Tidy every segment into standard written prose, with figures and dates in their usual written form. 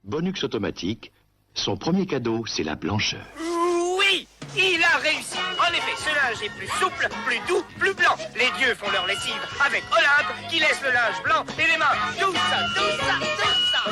Bonux automatique, son premier cadeau, c'est la blancheur. Oui, il a réussi. En effet, ce linge est plus souple, plus doux, plus blanc. Les dieux font leur lessive avec Olympe qui laisse le linge blanc et les mains. Tout ça, tout ça, tout ça.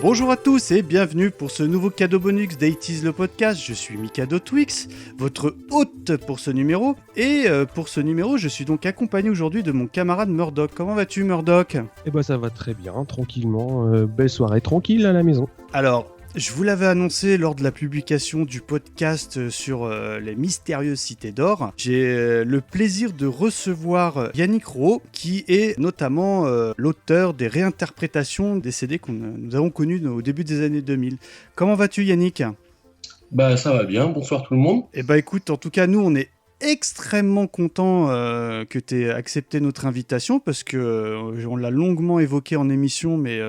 Bonjour à tous et bienvenue pour ce nouveau cadeau bonus d'A-Tease le podcast. Je suis Mikado Twix, votre hôte pour ce numéro. Et pour ce numéro, je suis donc accompagné aujourd'hui de mon camarade Murdoch. Comment vas-tu, Murdoch ? Eh ben ça va très bien, tranquillement. Belle soirée tranquille à la maison. Alors, je vous l'avais annoncé lors de la publication du podcast sur les mystérieuses cités d'or. J'ai le plaisir de recevoir Yannick Rowe, qui est notamment l'auteur des réinterprétations des CD que nous avons connus au début des années 2000. Comment vas-tu, Yannick ? Bah ça va bien, bonsoir tout le monde. Eh bah écoute, en tout cas, nous on est extrêmement content que tu aies accepté notre invitation parce que on l'a longuement évoqué en émission, mais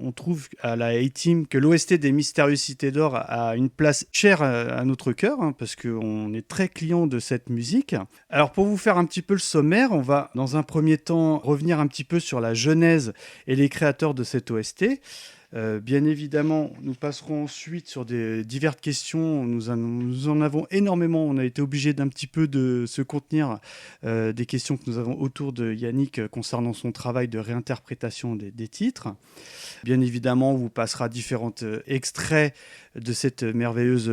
on trouve à la A-Team que l'OST des Mystérieuses Cités d'Or a une place chère à notre cœur, parce qu'on est très client de cette musique. Alors pour vous faire un petit peu le sommaire, on va dans un premier temps revenir un petit peu sur la genèse et les créateurs de cette OST. Bien évidemment, nous passerons ensuite sur des diverses questions. Nous en avons énormément. On a été obligé d'un petit peu de se contenir des questions que nous avons autour de Yannick concernant son travail de réinterprétation des titres. Bien évidemment, on vous passera différents extraits de cette merveilleuse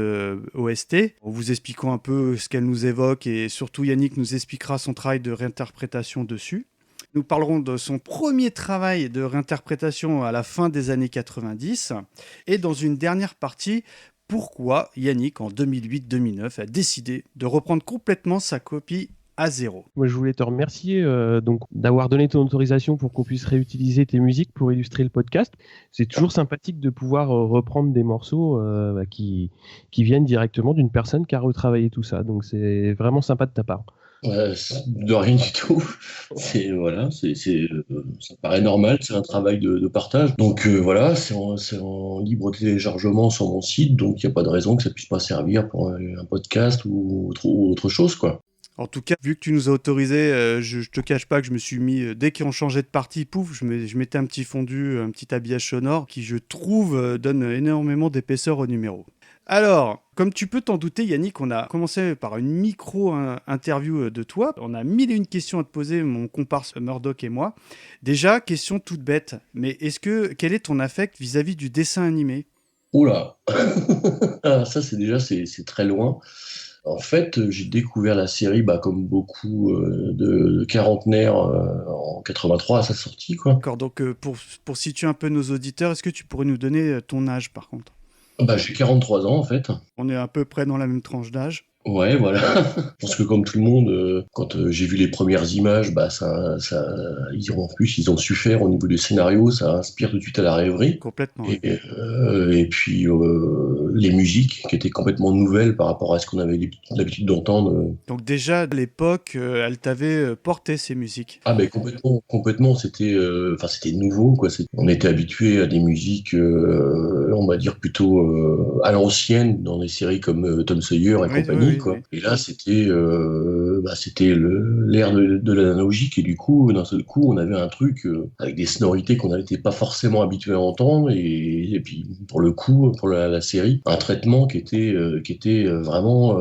OST, en vous expliquant un peu ce qu'elle nous évoque, et surtout Yannick nous expliquera son travail de réinterprétation dessus. Nous parlerons de son premier travail de réinterprétation à la fin des années 90. Et dans une dernière partie, pourquoi Yannick, en 2008-2009, a décidé de reprendre complètement sa copie à zéro. Moi, je voulais te remercier donc d'avoir donné ton autorisation pour qu'on puisse réutiliser tes musiques pour illustrer le podcast. C'est toujours sympathique de pouvoir reprendre des morceaux qui viennent directement d'une personne qui a retravaillé tout ça. Donc, c'est vraiment sympa de ta part. De rien du tout. Ça paraît normal, c'est un travail de partage. Donc voilà, c'est en libre téléchargement sur mon site, donc il n'y a pas de raison que ça puisse pas servir pour un podcast ou autre chose, quoi. En tout cas, vu que tu nous as autorisé, je te cache pas que je me suis mis, dès qu'on changeait de partie, pouf, je mettais un petit fondu, un petit habillage sonore qui, je trouve, donne énormément d'épaisseur au numéro. Alors, comme tu peux t'en douter, Yannick, on a commencé par une micro-interview de toi. On a 1001 questions à te poser, mon comparse Murdoch et moi. Déjà, question toute bête, mais quel est ton affect vis-à-vis du dessin animé ? Oula. Ça, c'est très loin. En fait, j'ai découvert la série, comme beaucoup de quarantenaires en 83 à sa sortie, quoi. D'accord, donc pour situer un peu nos auditeurs, est-ce que tu pourrais nous donner ton âge, par contre ? J'ai 43 ans, en fait. On est à peu près dans la même tranche d'âge. Ouais, voilà. Je pense que comme tout le monde, quand j'ai vu les premières images, ils ont su faire au niveau du scénario, ça inspire tout de suite à la rêverie. Complètement. Et puis les musiques qui étaient complètement nouvelles par rapport à ce qu'on avait l'habitude d'entendre. Donc déjà, à l'époque, elle t'avait porté ces musiques. Ah complètement, c'était nouveau, quoi. On était habitué à des musiques, on va dire plutôt à l'ancienne, dans des séries comme Tom Sawyer et compagnie. Oui. Et là, c'était l'ère de l'analogique, et du coup, d'un seul coup, on avait un truc avec des sonorités qu'on n'était pas forcément habitué à entendre, et puis pour le coup, pour la série, un traitement qui était vraiment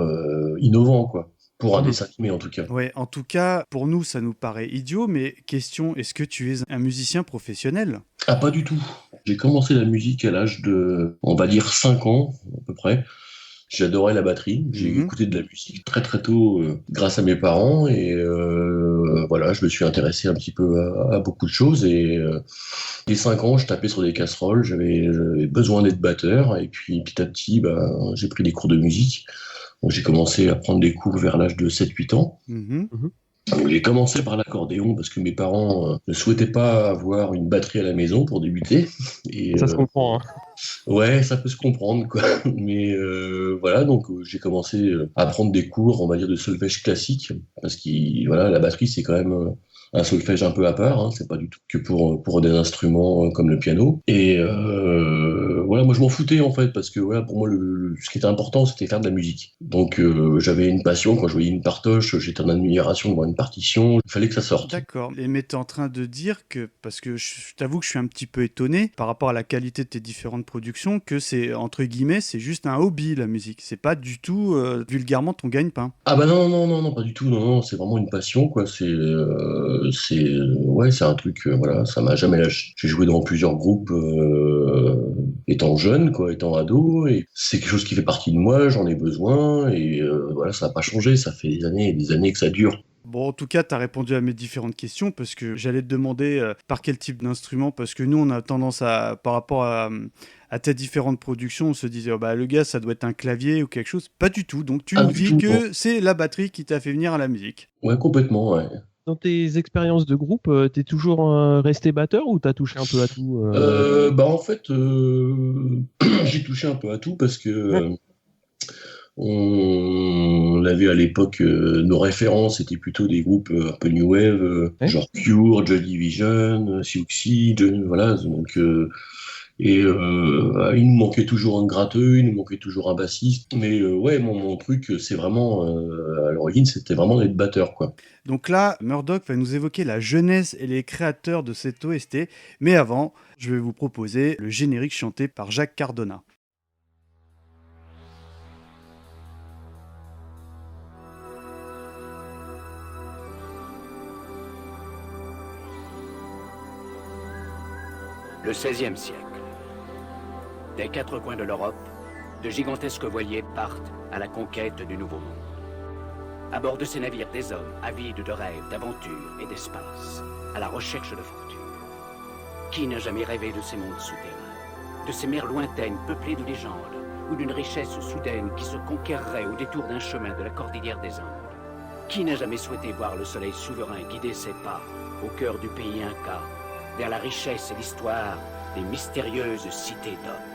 innovant, quoi. Pour un dessin animé, en tout cas. Ouais, en tout cas, pour nous, ça nous paraît idiot, mais question, est-ce que tu es un musicien professionnel ? Ah, pas du tout. J'ai commencé la musique à l'âge de, on va dire, 5 ans, à peu près. J'adorais la batterie, j'ai écouté de la musique très très tôt grâce à mes parents, et voilà, je me suis intéressé un petit peu à beaucoup de choses, et dès 5 ans, je tapais sur des casseroles, j'avais besoin d'être batteur, et puis petit à petit, j'ai pris des cours de musique. Donc, j'ai commencé à prendre des cours vers l'âge de 7-8 ans. Donc, j'ai commencé par l'accordéon parce que mes parents ne souhaitaient pas avoir une batterie à la maison pour débuter. Et, ça se comprend, hein. Ouais, ça peut se comprendre, quoi. Mais voilà, donc j'ai commencé à prendre des cours, on va dire, de solfège classique, parce que voilà, la batterie, c'est quand même un solfège un peu à part, hein, c'est pas du tout que pour des instruments comme le piano. Et voilà, moi je m'en foutais en fait, parce que voilà, pour moi ce qui était important c'était faire de la musique. Donc j'avais une passion, quand je voyais une partoche, j'étais en admiration devant une partition, il fallait que ça sorte. D'accord, mais t'es en train de dire que, parce que je t'avoue que je suis un petit peu étonné par rapport à la qualité de tes différentes productions, que c'est, entre guillemets, c'est juste un hobby la musique, c'est pas du tout vulgairement ton gagne-pain. Ah bah non, pas du tout, non, c'est vraiment une passion, quoi. Ouais, c'est un truc, voilà, ça m'a jamais lâché. J'ai joué dans plusieurs groupes étant jeune, quoi, étant ado, et c'est quelque chose qui fait partie de moi, j'en ai besoin, et voilà, ça n'a pas changé, ça fait des années et des années que ça dure. Bon, en tout cas, tu as répondu à mes différentes questions parce que j'allais te demander par quel type d'instrument, parce que nous, on a tendance à, par rapport à tes différentes productions, on se disait, oh, bah, le gars, ça doit être un clavier ou quelque chose. Pas du tout. Donc, tu nous dis que c'est la batterie qui t'a fait venir à la musique. Ouais, complètement, ouais. Dans tes expériences de groupe, t'es toujours resté batteur ou t'as touché un peu à tout Bah, en fait, j'ai touché un peu à tout parce que on avait à l'époque nos références étaient plutôt des groupes un peu new wave, genre Cure, Joy Division, Siouxsie, voilà, donc il nous manquait toujours un gratteux, il nous manquait toujours un bassiste, mais ouais, mon truc c'est vraiment à l'origine c'était vraiment d'être batteur, quoi. Donc là, Murdoch va nous évoquer la jeunesse et les créateurs de cette OST, mais avant, je vais vous proposer le générique chanté par Jacques Cardona. Le XVIe siècle. Des quatre coins de l'Europe, de gigantesques voiliers partent à la conquête du Nouveau Monde. À bord de ces navires, des hommes avides de rêves, d'aventures et d'espace, à la recherche de fortune. Qui n'a jamais rêvé de ces mondes souterrains, de ces mers lointaines peuplées de légendes, ou d'une richesse soudaine qui se conquerrait au détour d'un chemin de la cordillère des Andes? Qui n'a jamais souhaité voir le soleil souverain guider ses pas au cœur du pays Inca, vers la richesse et l'histoire des mystérieuses cités d'hommes?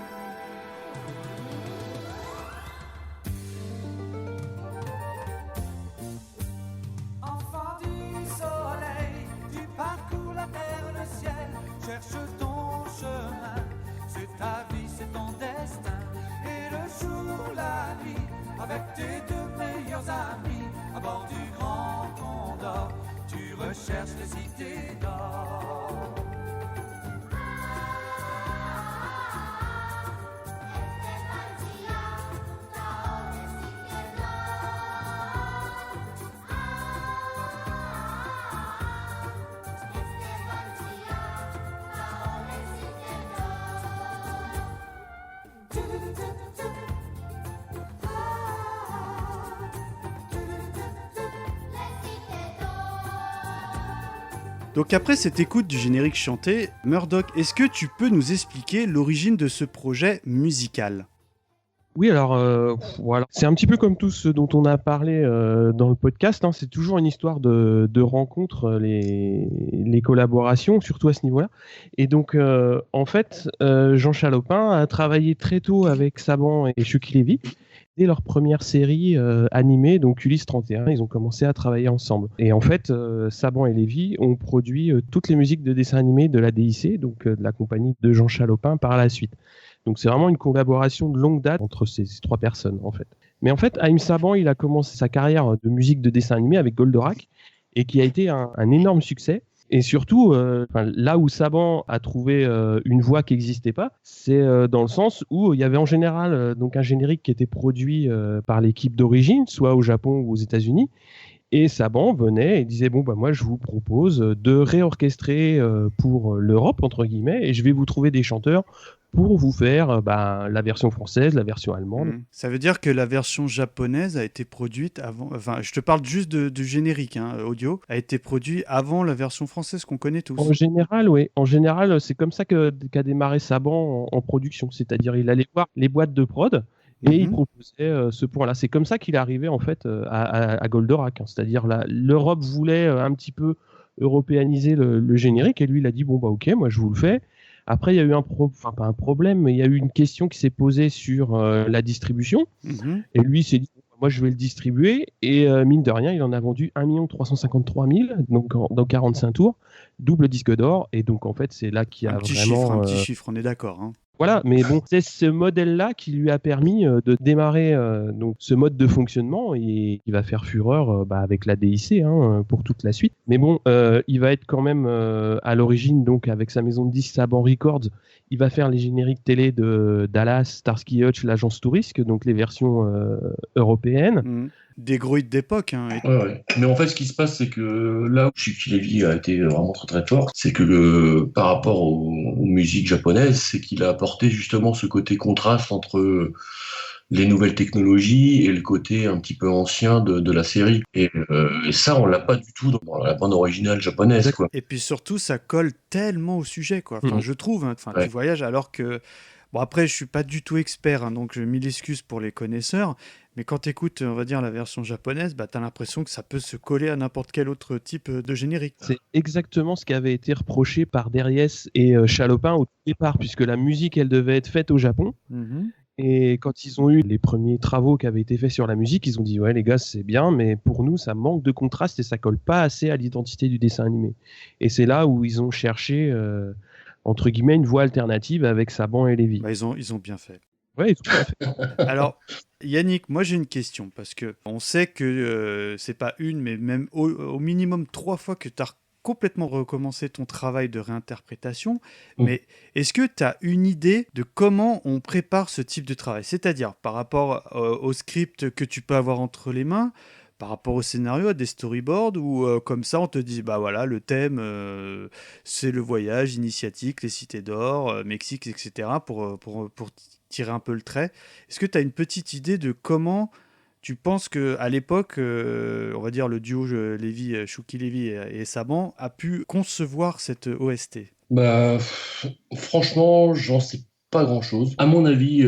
Enfant du soleil, tu parcours la terre, le ciel, cherche ton chemin. C'est ta vie, c'est ton destin. Et le jour, la nuit, avec tes deux meilleurs amis, à bord du Grand Condor, tu recherches les cités d'or. Donc après cette écoute du générique chanté, Murdoch, est-ce que tu peux nous expliquer l'origine de ce projet musical ? Oui, alors voilà, c'est un petit peu comme tout ce dont on a parlé dans le podcast, hein. C'est toujours une histoire de rencontre, les collaborations, surtout à ce niveau-là. Et donc, en fait, Jean Chalopin a travaillé très tôt avec Saban et Chuck Levy. Dès leur première série animée, donc Ulysse 31, ils ont commencé à travailler ensemble. Et en fait, Saban et Levy ont produit toutes les musiques de dessins animés de la DIC, donc de la compagnie de Jean Chalopin par la suite. Donc c'est vraiment une collaboration de longue date entre ces trois personnes, en fait. Mais en fait, Haïm Saban, il a commencé sa carrière de musique de dessin animé avec Goldorak, et qui a été un énorme succès. Et surtout, là où Saban a trouvé une voix qui n'existait pas, c'est dans le sens où il y avait en général donc un générique qui était produit par l'équipe d'origine, soit au Japon ou aux États-Unis. Et Saban venait et disait, bon, bah, moi, je vous propose de réorchestrer pour l'Europe, entre guillemets, et je vais vous trouver des chanteurs pour vous faire la version française, la version allemande. Ça veut dire que la version japonaise a été produite avant... Enfin, je te parle juste du générique audio, a été produit avant la version française qu'on connaît tous. En général, oui. En général, c'est comme ça qu'a démarré Saban en production. C'est-à-dire, il allait voir les boîtes de prod et il proposait ce point-là. C'est comme ça qu'il est arrivé, en fait, à Goldorak. C'est-à-dire, l'Europe voulait un petit peu européaniser le générique et lui, il a dit, bon, bah, ok, moi, je vous le fais. Après, il y a eu pas un problème, mais il y a eu une question qui s'est posée sur la distribution. Et lui, il s'est dit, moi je vais le distribuer, et mine de rien, il en a vendu 1 353 000, donc dans 45 tours, double disque d'or, et donc en fait c'est là qu'il y a Un petit vraiment... chiffre, on est d'accord. Hein. Voilà, mais bon, c'est ce modèle-là qui lui a permis de démarrer donc ce mode de fonctionnement, et qui va faire fureur avec la DIC pour toute la suite. Mais bon, il va être quand même à l'origine, donc avec sa maison de disques Saban Records, il va faire les génériques télé de Dallas, Starsky Hutch, l'agence Tourisque, donc les versions européennes. Des gros hits d'époque. Hein. Ouais. Mais en fait, ce qui se passe, c'est que là où Chucky Levy a été vraiment très très fort, c'est que par rapport aux musiques japonaises, c'est qu'il a apporté justement ce côté contraste entre les nouvelles technologies et le côté un petit peu ancien de la série. Et ça, on l'a pas du tout dans la bande originale japonaise, quoi. Et puis surtout, ça colle tellement au sujet, quoi. Enfin, je trouve. Hein. Enfin, tu voyages alors que... Bon, après, je suis pas du tout expert, hein, donc je mille excuses pour les connaisseurs. Mais quand tu écoutes, on va dire, la version japonaise, tu as l'impression que ça peut se coller à n'importe quel autre type de générique. C'est exactement ce qui avait été reproché par Derriès et Chalopin au départ, puisque la musique, elle devait être faite au Japon. Et quand ils ont eu les premiers travaux qui avaient été faits sur la musique, ils ont dit « Ouais, les gars, c'est bien, mais pour nous, ça manque de contraste et ça colle pas assez à l'identité du dessin animé. » Et c'est là où ils ont cherché, entre guillemets, une voie alternative avec Saban et Levy. Ils ont bien fait. Oui, tout à fait. Alors, Yannick, moi j'ai une question, parce que on sait que c'est pas une, mais même au minimum 3 fois que tu as complètement recommencé ton travail de réinterprétation. Mais est-ce que tu as une idée de comment on prépare ce type de travail ? C'est-à-dire par rapport au script que tu peux avoir entre les mains, par rapport au scénario, à des storyboards, ou comme ça on te dit bah voilà, le thème c'est le voyage initiatique, les cités d'or, Mexique, etc. pour tirer un peu le trait. Est-ce que tu as une petite idée de comment tu penses qu'à l'époque, on va dire le duo Chucky Levy et Saban a pu concevoir cette OST ? Bah, franchement, j'en sais pas grand-chose. À mon avis,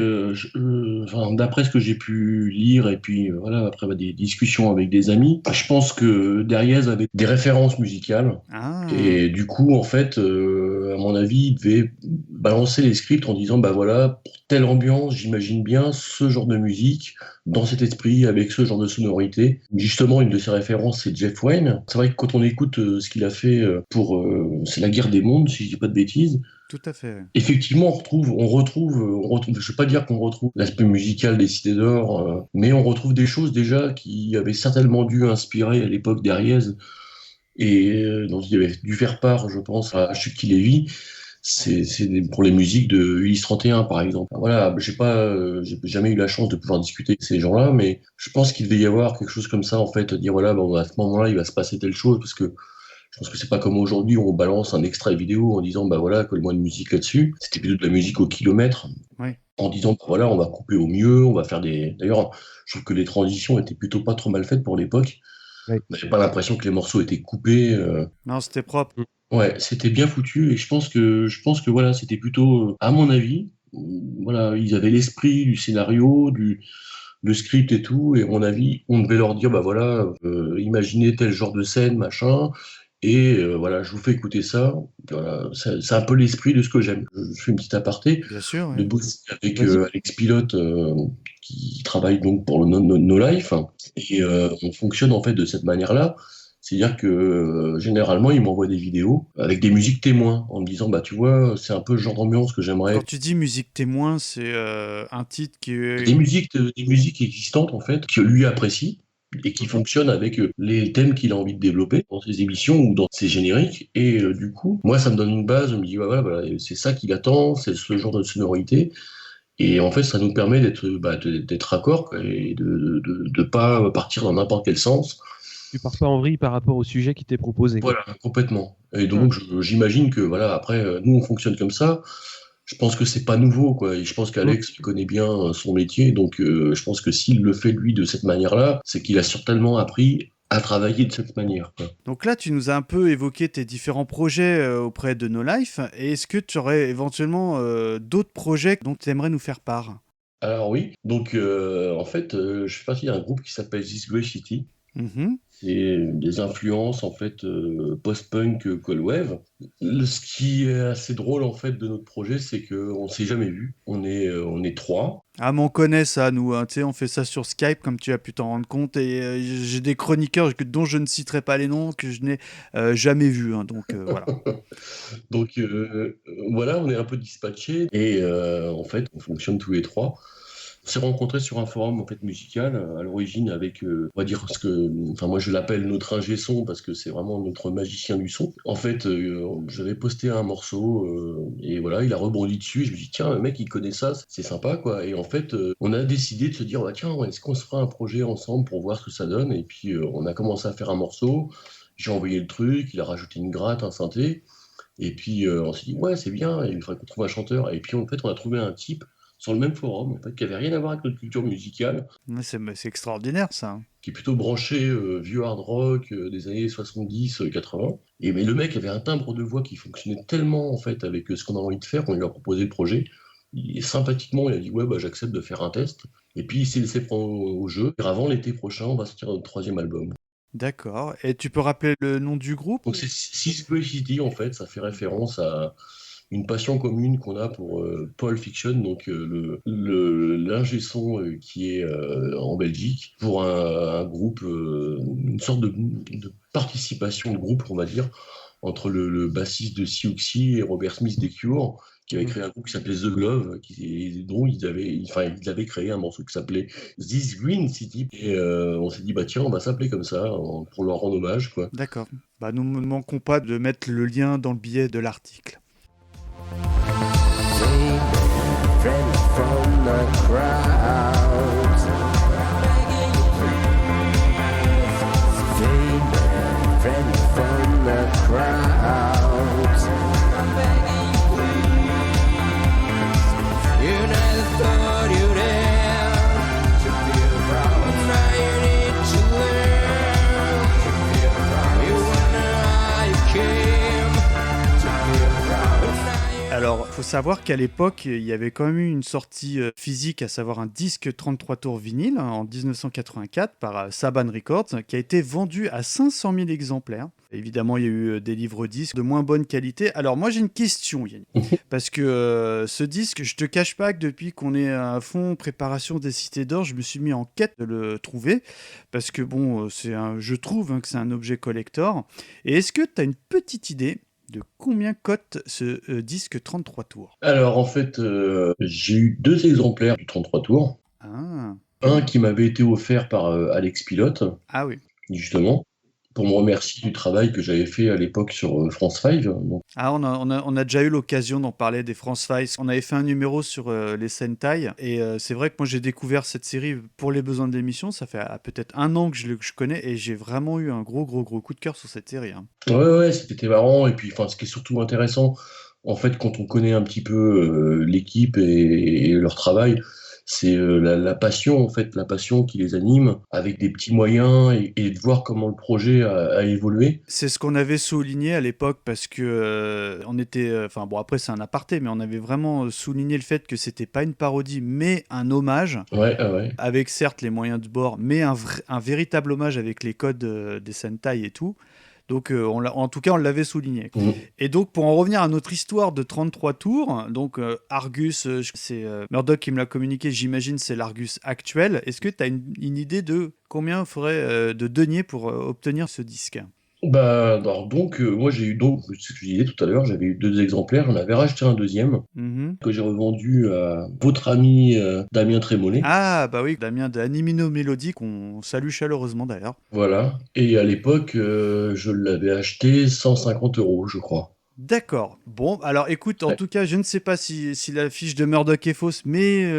d'après ce que j'ai pu lire et puis voilà, après des discussions avec des amis, je pense que Derriès avait des références musicales et du coup, en fait, à mon avis, il devait balancer les scripts en disant bah voilà, pour telle ambiance, j'imagine bien ce genre de musique dans cet esprit avec ce genre de sonorité. Justement, une de ses références, c'est Jeff Wayne. C'est vrai que quand on écoute ce qu'il a fait pour c'est la guerre des mondes, si je dis pas de bêtises. Tout à fait. Effectivement, on retrouve, je ne veux pas dire qu'on retrouve l'aspect musical des Cités d'Or, mais on retrouve des choses déjà qui avaient certainement dû inspirer à l'époque Derriès et dont il avait dû faire part, je pense, à Chucky Levy. C'est pour les musiques de Ulysse 31, par exemple. Voilà, j'ai jamais eu la chance de pouvoir discuter avec ces gens-là, mais je pense qu'il devait y avoir quelque chose comme ça, en fait, dire voilà, bon, à ce moment-là, il va se passer telle chose, parce que je pense que c'est pas comme aujourd'hui où on balance un extrait vidéo en disant bah voilà, colle-moi une musique là-dessus. C'était plutôt de la musique au kilomètre. En disant bah voilà, on va couper au mieux, on va faire des. D'ailleurs, je trouve que les transitions étaient plutôt pas trop mal faites pour l'époque. J'ai pas l'impression que les morceaux étaient coupés. Non, c'était propre. Ouais, c'était bien foutu et je pense que voilà, c'était plutôt, à mon avis, voilà, ils avaient l'esprit du scénario, le script et tout, et à mon avis, on devait leur dire bah voilà, imaginez tel genre de scène, machin. Et voilà, je vous fais écouter ça. Voilà, c'est un peu l'esprit de ce que j'aime. Je fais une petite aparté. Bien sûr. De bosser avec Alex Pilote, qui travaille donc pour le No Life. Et on fonctionne en fait de cette manière-là. C'est-à-dire que généralement, il m'envoie des vidéos avec des musiques témoins en me disant bah tu vois, c'est un peu le genre d'ambiance que j'aimerais. Quand tu dis musique témoin, c'est un titre qui est... Des musiques existantes en fait, que lui apprécie et qui fonctionne avec les thèmes qu'il a envie de développer dans ses émissions ou dans ses génériques. Et du coup, moi, ça me donne une base, je me dis, voilà, c'est ça qu'il attend, c'est ce genre de sonorité. Et en fait, ça nous permet d'être raccord et de pas partir dans n'importe quel sens. Tu pars pas en vrille par rapport au sujet qui t'est proposé. Voilà, complètement. Et donc, j'imagine que, voilà, après, nous, on fonctionne comme ça. Je pense que c'est pas nouveau, quoi. Et je pense qu'Alex connaît bien son métier, donc je pense que s'il le fait lui de cette manière-là, c'est qu'il a certainement appris à travailler de cette manière, quoi. Donc là, tu nous as un peu évoqué tes différents projets auprès de No Life. Et est-ce que tu aurais éventuellement d'autres projets dont tu aimerais nous faire part ? Alors oui, donc en fait, je fais partie d'un groupe qui s'appelle This Grey City. Mhm. C'est des influences en fait post-punk, cold wave. Ce qui est assez drôle en fait de notre projet, c'est qu'on s'est jamais vu. On est trois. Ah, mais on connaît ça, nous, hein. Tu sais, on fait ça sur Skype, comme tu as pu t'en rendre compte, et j'ai des chroniqueurs dont je ne citerai pas les noms, que je n'ai jamais vus, hein, donc voilà. Donc voilà, on est un peu dispatchés et en fait, on fonctionne tous les trois. On s'est rencontrés sur un forum en fait musical à l'origine avec, on va dire enfin moi je l'appelle notre ingé son parce que c'est vraiment notre magicien du son. En fait, j'avais posté un morceau et voilà, il a rebondi dessus. Et je me dis tiens, le mec il connaît ça, c'est sympa quoi. Et en fait, on a décidé de se dire bah, tiens, est-ce qu'on se fera un projet ensemble pour voir ce que ça donne. Et puis on a commencé à faire un morceau. J'ai envoyé le truc, il a rajouté une gratte, un synthé. Et puis on s'est dit, ouais, c'est bien, il faudrait qu'on trouve un chanteur. Et puis en fait, on a trouvé un type sur le même forum, en fait, qui avait rien à voir avec notre culture musicale, Ouais, c'est extraordinaire, ça, hein. qui est plutôt branché vieux hard rock des années 70, 80. Et mais le mec avait un timbre de voix qui fonctionnait tellement en fait avec ce qu'on a envie de faire, on lui a proposé le projet. Sympathiquement, il a dit, ouais, bah, j'accepte de faire un test. Et puis il s'est laissé prendre au jeu. Et avant l'été prochain, on va sortir notre troisième album. D'accord. Et tu peux rappeler le nom du groupe? Donc c'est Six Way City, en fait, ça fait référence à une passion commune qu'on a pour Pulp Fiction, donc l'ingé son qui est en Belgique, pour un groupe, une sorte de participation de groupe, on va dire, entre le bassiste de Siouxsie et Robert Smith des Cure, qui avait créé un groupe qui s'appelait The Glove, dont ils avaient créé un morceau qui s'appelait This Green City. Et on s'est dit, bah tiens, on va s'appeler comme ça, pour leur rendre hommage, quoi. D'accord. Bah, nous ne manquons pas de mettre le lien dans le billet de l'article. Friend from the crowd. Friend from the crowd. You never thought you'd have to be around. Now you need to learn to be around. You wonder how you came to be around. Alors, faut savoir qu'à l'époque, il y avait quand même eu une sortie physique, à savoir un disque 33 tours vinyle, hein, en 1984 par Saban Records, qui a été vendu à 500 000 exemplaires. Évidemment, il y a eu des livres disques de moins bonne qualité. Alors moi, j'ai une question, Yannick, parce que ce disque, je te cache pas que depuis qu'on est à fond préparation des Cités d'Or, je me suis mis en quête de le trouver, parce que bon, je trouve que c'est un objet collector. Et est-ce que tu as une petite idée de combien cote ce disque 33 tours? Alors en fait, j'ai eu 2 exemplaires du 33 tours. Ah. Un qui m'avait été offert par Alex Pilote, Ah oui. justement, pour me remercier du travail que j'avais fait à l'époque sur France 5. Donc, Ah, on a déjà eu l'occasion d'en parler des France Files. On avait fait un numéro sur les Sentai, et c'est vrai que moi j'ai découvert cette série pour les besoins de l'émission. Ça fait peut-être un an que je connais, et j'ai vraiment eu un gros coup de cœur sur cette série, hein. ouais, c'était marrant. Et puis, enfin, ce qui est surtout intéressant, en fait, quand on connaît un petit peu l'équipe et leur travail, c'est la passion, en fait, la passion qui les anime, avec des petits moyens, et de voir comment le projet a évolué. C'est ce qu'on avait souligné à l'époque, parce que on était, enfin bon, après c'est un aparté, mais on avait vraiment souligné le fait que c'était pas une parodie mais un hommage, Ouais, ah ouais. avec certes les moyens de bord, mais un véritable hommage avec les codes des Sentai et tout. Donc en tout cas on l'avait souligné. Mmh. Et donc pour en revenir à notre histoire de 33 tours, donc Argus, c'est Murdoch qui me l'a communiqué, j'imagine c'est l'Argus actuel. Est-ce que tu as une idée de combien il faudrait de deniers pour obtenir ce disque? Bah, alors donc, moi j'ai eu, donc, ce que je disais tout à l'heure, j'avais eu 2 exemplaires, j'en avais racheté un deuxième, Mhm. que j'ai revendu à votre ami Damien Trémollet. Ah bah oui, Damien de Animino Mélodie, qu'on salue chaleureusement d'ailleurs. Voilà. Et à l'époque, je l'avais acheté 150 €, je crois. D'accord. Bon, alors écoute, en Ouais. tout cas, je ne sais pas si la fiche de Murdoch est fausse, mais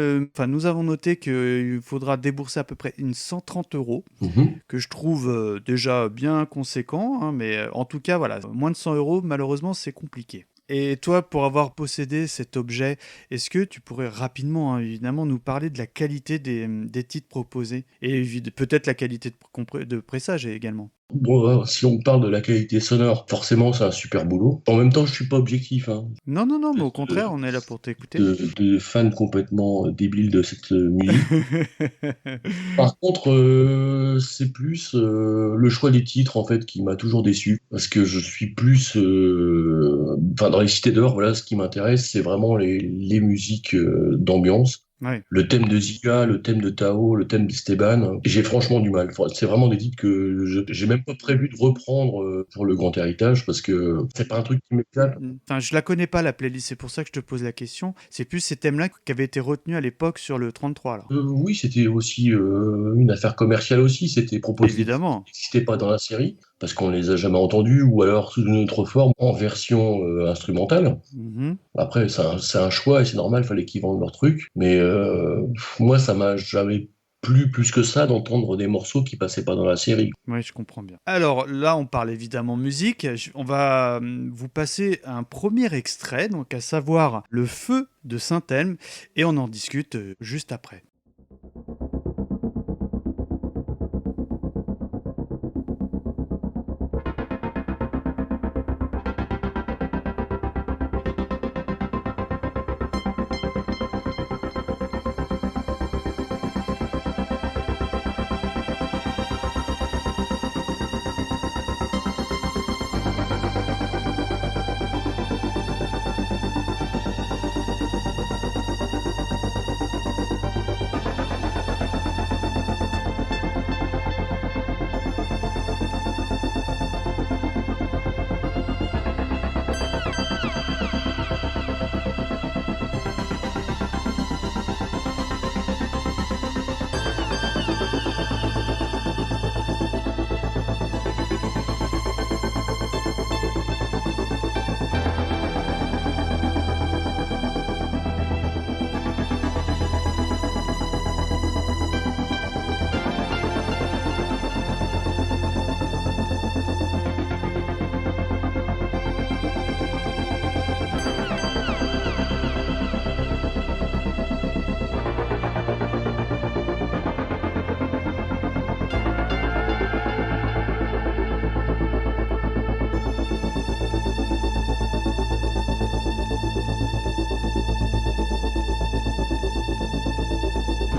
nous avons noté qu'il faudra débourser à peu près une 130 €, Mhm. que je trouve déjà bien conséquent, hein, mais en tout cas, voilà, moins de 100 €, malheureusement, c'est compliqué. Et toi, pour avoir possédé cet objet, est-ce que tu pourrais rapidement, hein, évidemment, nous parler de la qualité des titres proposés, et peut-être la qualité de pressage également? Bon, si on parle de la qualité sonore, forcément c'est un super boulot. En même temps, je suis pas objectif, hein. Non, mais au contraire, on est là pour t'écouter. De fan complètement débile de cette musique. Par contre, c'est plus le choix des titres en fait qui m'a toujours déçu, parce que je suis plus, dans les cités d'or, voilà, ce qui m'intéresse, c'est vraiment les musiques d'ambiance. Ouais. Le thème de Zika, le thème de Tao, le thème d'Esteban, j'ai franchement du mal. C'est vraiment des titres que j'ai même pas prévu de reprendre pour le Grand Héritage, parce que c'est pas un truc qui m'éclate. Enfin, je la connais pas, la playlist, c'est pour ça que je te pose la question. C'est plus ces thèmes-là qui avaient été retenus à l'époque sur le 33, alors. Oui, c'était aussi une affaire commerciale aussi, c'était proposé. Évidemment. Qui n'existait pas dans la série, parce qu'on les a jamais entendus, ou alors sous une autre forme, en version instrumentale. Mhm. Après, c'est un choix, et c'est normal, il fallait qu'ils vendent leur truc. Mais moi, ça m'a jamais plu plus que ça d'entendre des morceaux qui passaient pas dans la série. Oui, je comprends bien. Alors là, on parle évidemment musique. On va vous passer un premier extrait, donc à savoir Le Feu de Saint-Elme, et on en discute juste après.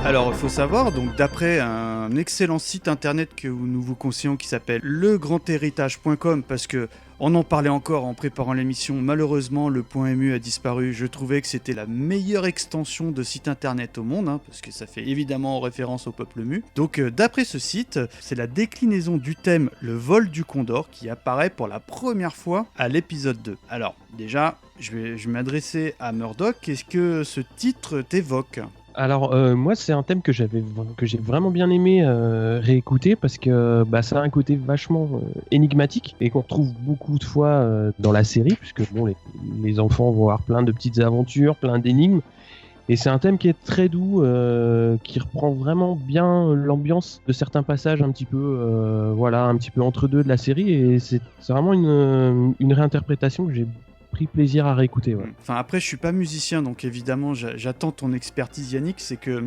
Alors, il faut savoir, donc d'après un excellent site internet que nous vous conseillons qui s'appelle legrandhéritage.com, parce que on en parlait encore en préparant l'émission, malheureusement le .mu a disparu, je trouvais que c'était la meilleure extension de site internet au monde, parce que ça fait évidemment référence au peuple mu. Donc d'après ce site, c'est la déclinaison du thème Le vol du Condor qui apparaît pour la première fois à l'épisode 2. Alors déjà, je vais m'adresser à Murdoch, qu'est-ce que ce titre t'évoque ? Alors moi c'est un thème que j'ai vraiment bien aimé réécouter parce que ça a un côté vachement énigmatique et qu'on retrouve beaucoup de fois dans la série, puisque bon les enfants vont avoir plein de petites aventures, plein d'énigmes, et c'est un thème qui est très doux, qui reprend vraiment bien l'ambiance de certains passages un petit peu un petit peu entre deux de la série, et c'est vraiment une réinterprétation que j'ai pris plaisir à réécouter. Ouais. Enfin, après, je suis pas musicien, donc évidemment, j'attends ton expertise, Yannick. C'est que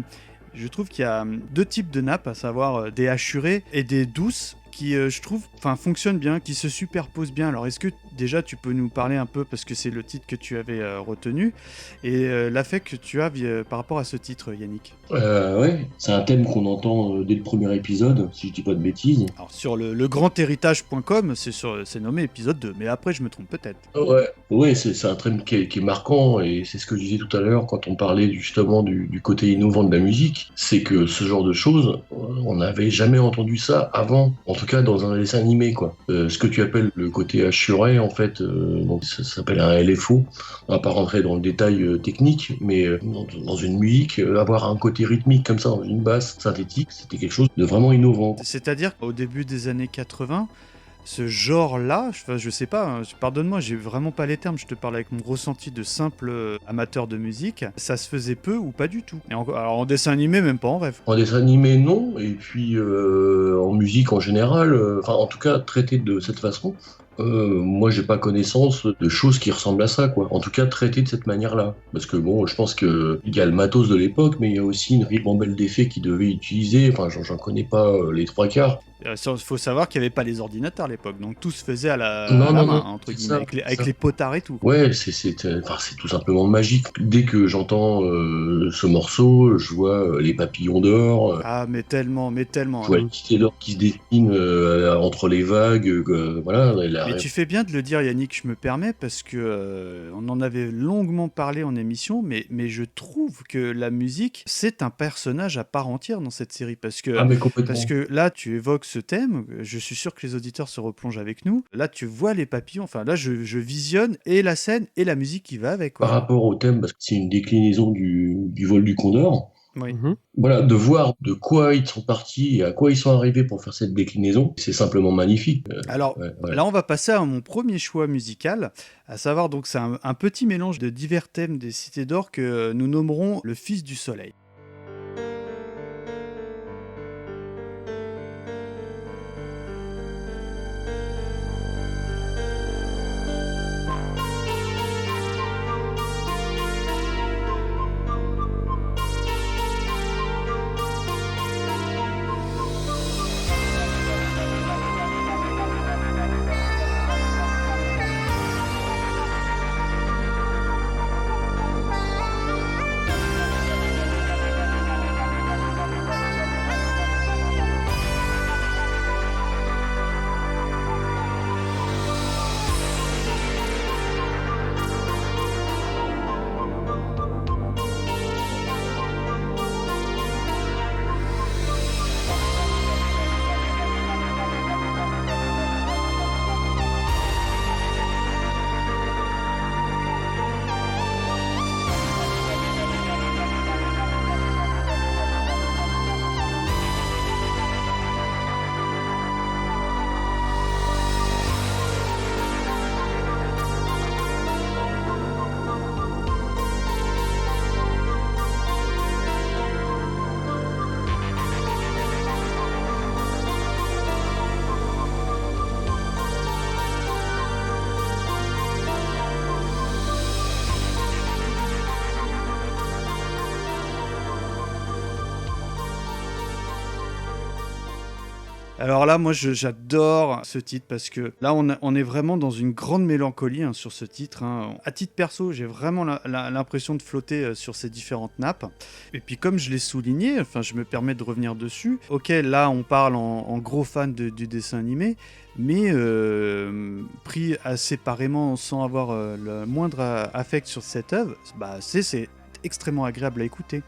je trouve qu'il y a deux types de nappes, à savoir des hachurées et des douces, qui, je trouve, fonctionnent bien, qui se superposent bien. Alors, est-ce que déjà tu peux nous parler un peu, parce que c'est le titre que tu avais retenu, et l'affect que tu as par rapport à ce titre, Yannick ? Ouais, c'est un thème qu'on entend dès le premier épisode, si je dis pas de bêtises. Alors, sur le grandhéritage.com, c'est nommé épisode 2, mais après, je me trompe peut-être. Ouais, c'est un thème qui est marquant, et c'est ce que je disais tout à l'heure quand on parlait justement du côté innovant de la musique, c'est que ce genre de choses, on n'avait jamais entendu ça avant, en tout cas dans un dessin animé, quoi. Ce que tu appelles le côté hachuré, en fait, donc ça s'appelle un LFO. On va pas rentrer dans le détail technique, mais dans une musique, avoir un côté rythmique comme ça, dans une basse synthétique, c'était quelque chose de vraiment innovant. C'est-à-dire qu'au début des années 80, ce genre-là, je sais pas, pardonne-moi, j'ai vraiment pas les termes, je te parle avec mon ressenti de simple amateur de musique, ça se faisait peu ou pas du tout. Et alors en dessin animé, même pas en rêve. En dessin animé, non, et puis en musique en général, en tout cas traité de cette façon, moi j'ai pas connaissance de choses qui ressemblent à ça, quoi. En tout cas traité de cette manière-là. Parce que bon, je pense qu'il y a le matos de l'époque, mais il y a aussi une ribambelle d'effets qu'ils devaient utiliser, j'en connais pas les trois quarts. Faut savoir qu'il n'y avait pas les ordinateurs à l'époque, donc tout se faisait à la Non, non, main, non, entre c'est guillemets, ça, avec ça. les potards et tout. Ouais, c'est tout simplement magique. Dès que j'entends ce morceau, je vois les papillons d'or, Ah, mais tellement, je vois les tickets d'or qui se dessinent entre les vagues, voilà. Mais tu fais bien de le dire, Yannick, je me permets, parce que on en avait longuement parlé en émission, mais je trouve que la musique, c'est un personnage à part entière dans cette série, parce Ah, mais complètement. que là, tu évoques ce thème, je suis sûr que les auditeurs se replongent avec nous. Là, tu vois les papillons, enfin là, je visionne et la scène et la musique qui va avec, Par quoi. rapport au thème, parce que c'est une déclinaison du vol du Condor, Oui. voilà, de voir de quoi ils sont partis et à quoi ils sont arrivés pour faire cette déclinaison, c'est simplement magnifique. Alors, ouais. là, on va passer à mon premier choix musical, à savoir, donc, c'est un petit mélange de divers thèmes des Cités d'Or que nous nommerons le Fils du Soleil. Alors là, moi, j'adore ce titre parce que là, on est vraiment dans une grande mélancolie sur ce titre. À titre perso, j'ai vraiment l'impression de flotter sur ces différentes nappes. Et puis, comme je l'ai souligné, enfin, je me permets de revenir dessus. Ok, là, on parle en gros fan du dessin animé, mais pris séparément sans avoir le moindre affect sur cette œuvre, bah, c'est extrêmement agréable à écouter.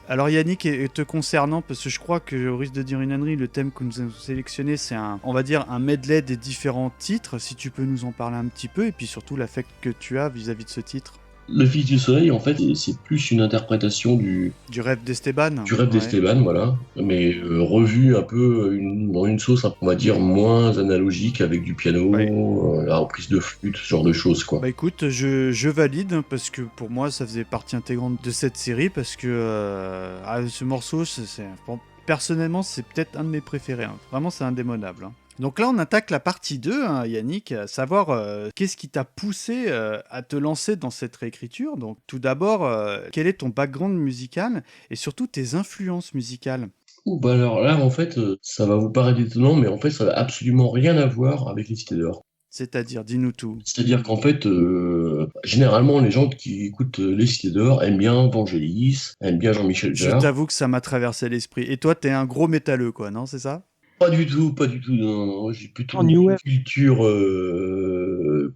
Alors Yannick, et te concernant, parce que je crois que au risque de dire une ânerie, le thème que nous avons sélectionné, c'est on va dire un medley des différents titres, si tu peux nous en parler un petit peu, et puis surtout l'affect que tu as vis-à-de ce titre. Le Fils du Soleil, en fait, c'est plus une interprétation du rêve d'Esteban. Du rêve d'Esteban, voilà. Mais revu un peu dans une sauce, on va dire, moins analogique, avec du piano, la reprise de flûte, ce genre de choses, quoi. Bah écoute, je valide, parce que pour moi, ça faisait partie intégrante de cette série, parce que ce morceau, personnellement, c'est peut-être un de mes préférés. Vraiment, c'est indémodable. Donc là, on attaque la partie 2, Yannick, à savoir qu'est-ce qui t'a poussé à te lancer dans cette réécriture. Donc tout d'abord, quel est ton background musical et surtout tes influences musicales? Bah alors là, en fait, ça va vous paraître étonnant, mais en fait, ça n'a absolument rien à voir avec les Cités d'Or. C'est-à-dire, dis-nous tout. C'est-à-dire qu'en fait, généralement, les gens qui écoutent les Cités d'Or aiment bien Vangelis, aiment bien Jean-Michel Je Jarre. t'avoue que ça m'a traversé l'esprit. Et toi, t'es un gros métalleux, quoi, non, c'est ça? Pas du tout, non. J'ai plutôt New une Wave. culture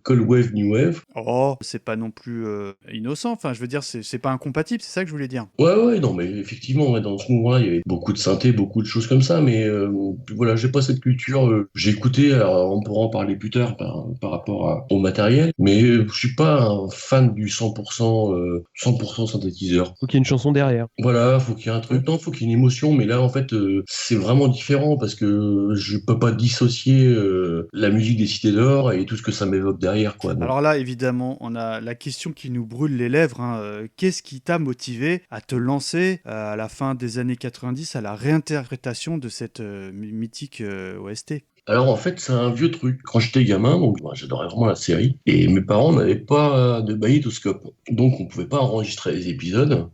Cold Wave, New Wave. Oh, c'est pas non plus innocent. Enfin, je veux dire, c'est pas incompatible, c'est ça que je voulais dire. Ouais, non, mais effectivement, ouais, dans ce mouvement-là, il y avait beaucoup de synthé, beaucoup de choses comme ça, mais voilà, j'ai pas cette culture. J'ai écouté, alors on pourra en parler plus tard par rapport au matériel, mais je suis pas un fan du 100% synthétiseur. Faut qu'il y ait une chanson derrière. Voilà, faut qu'il y ait un truc, non, faut qu'il y ait une émotion, mais là, en fait, c'est vraiment différent parce que je peux pas dissocier la musique des Cités d'Or et tout ce que ça m'évoque derrière, quoi. Donc, Alors là, évidemment, on a la question qui nous brûle les lèvres. Qu'est-ce qui t'a motivé à te lancer à la fin des années 90 à la réinterprétation de cette mythique OST? Alors en fait, c'est un vieux truc. Quand j'étais gamin, donc j'adorais vraiment la série, et mes parents n'avaient pas de magnétoscope, donc on pouvait pas enregistrer les épisodes.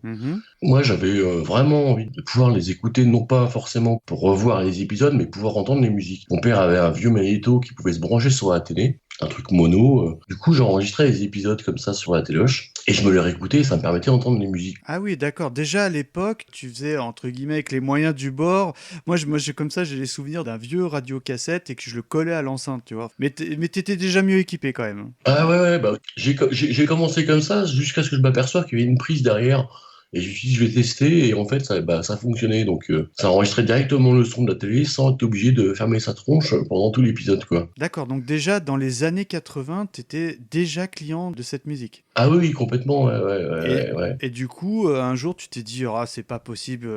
Moi, j'avais vraiment envie de pouvoir les écouter, non pas forcément pour revoir les épisodes, mais pouvoir entendre les musiques. Mon père avait un vieux magnéto qui pouvait se brancher sur la télé, un truc mono. Du coup, j'enregistrais les épisodes comme ça sur la téloche, et je me les réécoutais, et ça me permettait d'entendre les musiques. Ah oui, d'accord. Déjà à l'époque, tu faisais entre guillemets avec les moyens du bord. Moi, j'ai comme ça, j'ai les souvenirs d'un vieux radiocassette et que je le collais à l'enceinte, tu vois. Mais t'étais déjà mieux équipé quand même. Ah ouais, bah, j'ai commencé comme ça jusqu'à ce que je m'aperçoive qu'il y avait une prise derrière. Et je me suis dit, je vais tester, et en fait, ça fonctionnait. Donc, ça enregistrait directement le son de la télé sans être obligé de fermer sa tronche pendant tout l'épisode, quoi. D'accord, donc déjà dans les années 80, t'étais déjà client de cette musique. Ah oui, complètement, ouais. Et du coup, un jour, tu t'es dit, ah, c'est pas possible,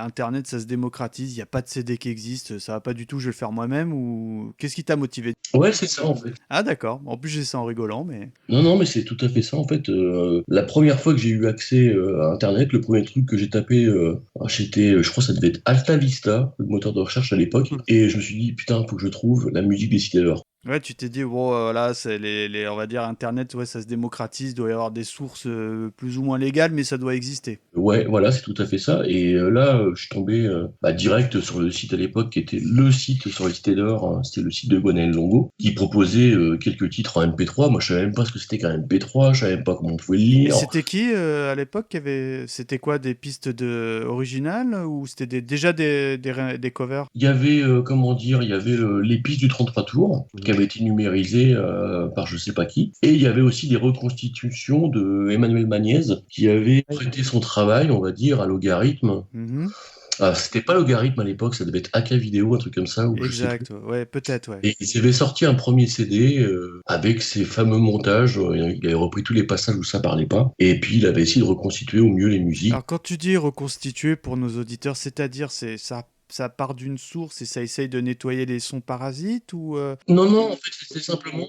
Internet, ça se démocratise, il n'y a pas de CD qui existe, ça va pas du tout, je vais le faire moi-même, ou qu'est-ce qui t'a motivé? Ouais, c'est ça, en fait. Ah d'accord, en plus j'ai ça en rigolant, mais... Non, mais c'est tout à fait ça, en fait. La première fois que j'ai eu accès à Internet, le premier truc que j'ai tapé, je crois que ça devait être Alta Vista, le moteur de recherche à l'époque, et je me suis dit, putain, faut que je trouve la musique des Cités d'Or. Ouais, tu t'es dit, bon, voilà, c'est on va dire, Internet, ouais, ça se démocratise, il doit y avoir des sources plus ou moins légales, mais ça doit exister. Ouais, voilà, c'est tout à fait ça. Et là, je suis tombé direct sur le site à l'époque, qui était le site sur les Cités d'Or, hein, c'était le site de Gwenaël Longo, qui proposait quelques titres en MP3. Moi, je savais même pas ce que c'était qu'un MP3, je savais même pas comment on pouvait le Et lire. c'était qui, à l'époque, qui avait... C'était quoi, des pistes originales, ou c'était déjà des covers? Il y avait, il y avait les pistes du 33 tours, qui avaient été numérisées par je sais pas qui. Et il y avait aussi des reconstitutions de Emmanuel Magnez, qui avait prêté son travail, on va dire, à Logarithme. C'était pas Logarithme à l'époque, ça devait être AK Vidéo, un truc comme ça. Ou exact, ouais, peut-être, ouais. Et il avait sorti un premier CD avec ses fameux montages. Il avait repris tous les passages où ça parlait pas. Et puis il avait essayé de reconstituer au mieux les musiques. Alors quand tu dis reconstituer pour nos auditeurs, c'est-à-dire ça part d'une source et ça essaye de nettoyer les sons parasites ou Non, en fait, c'est simplement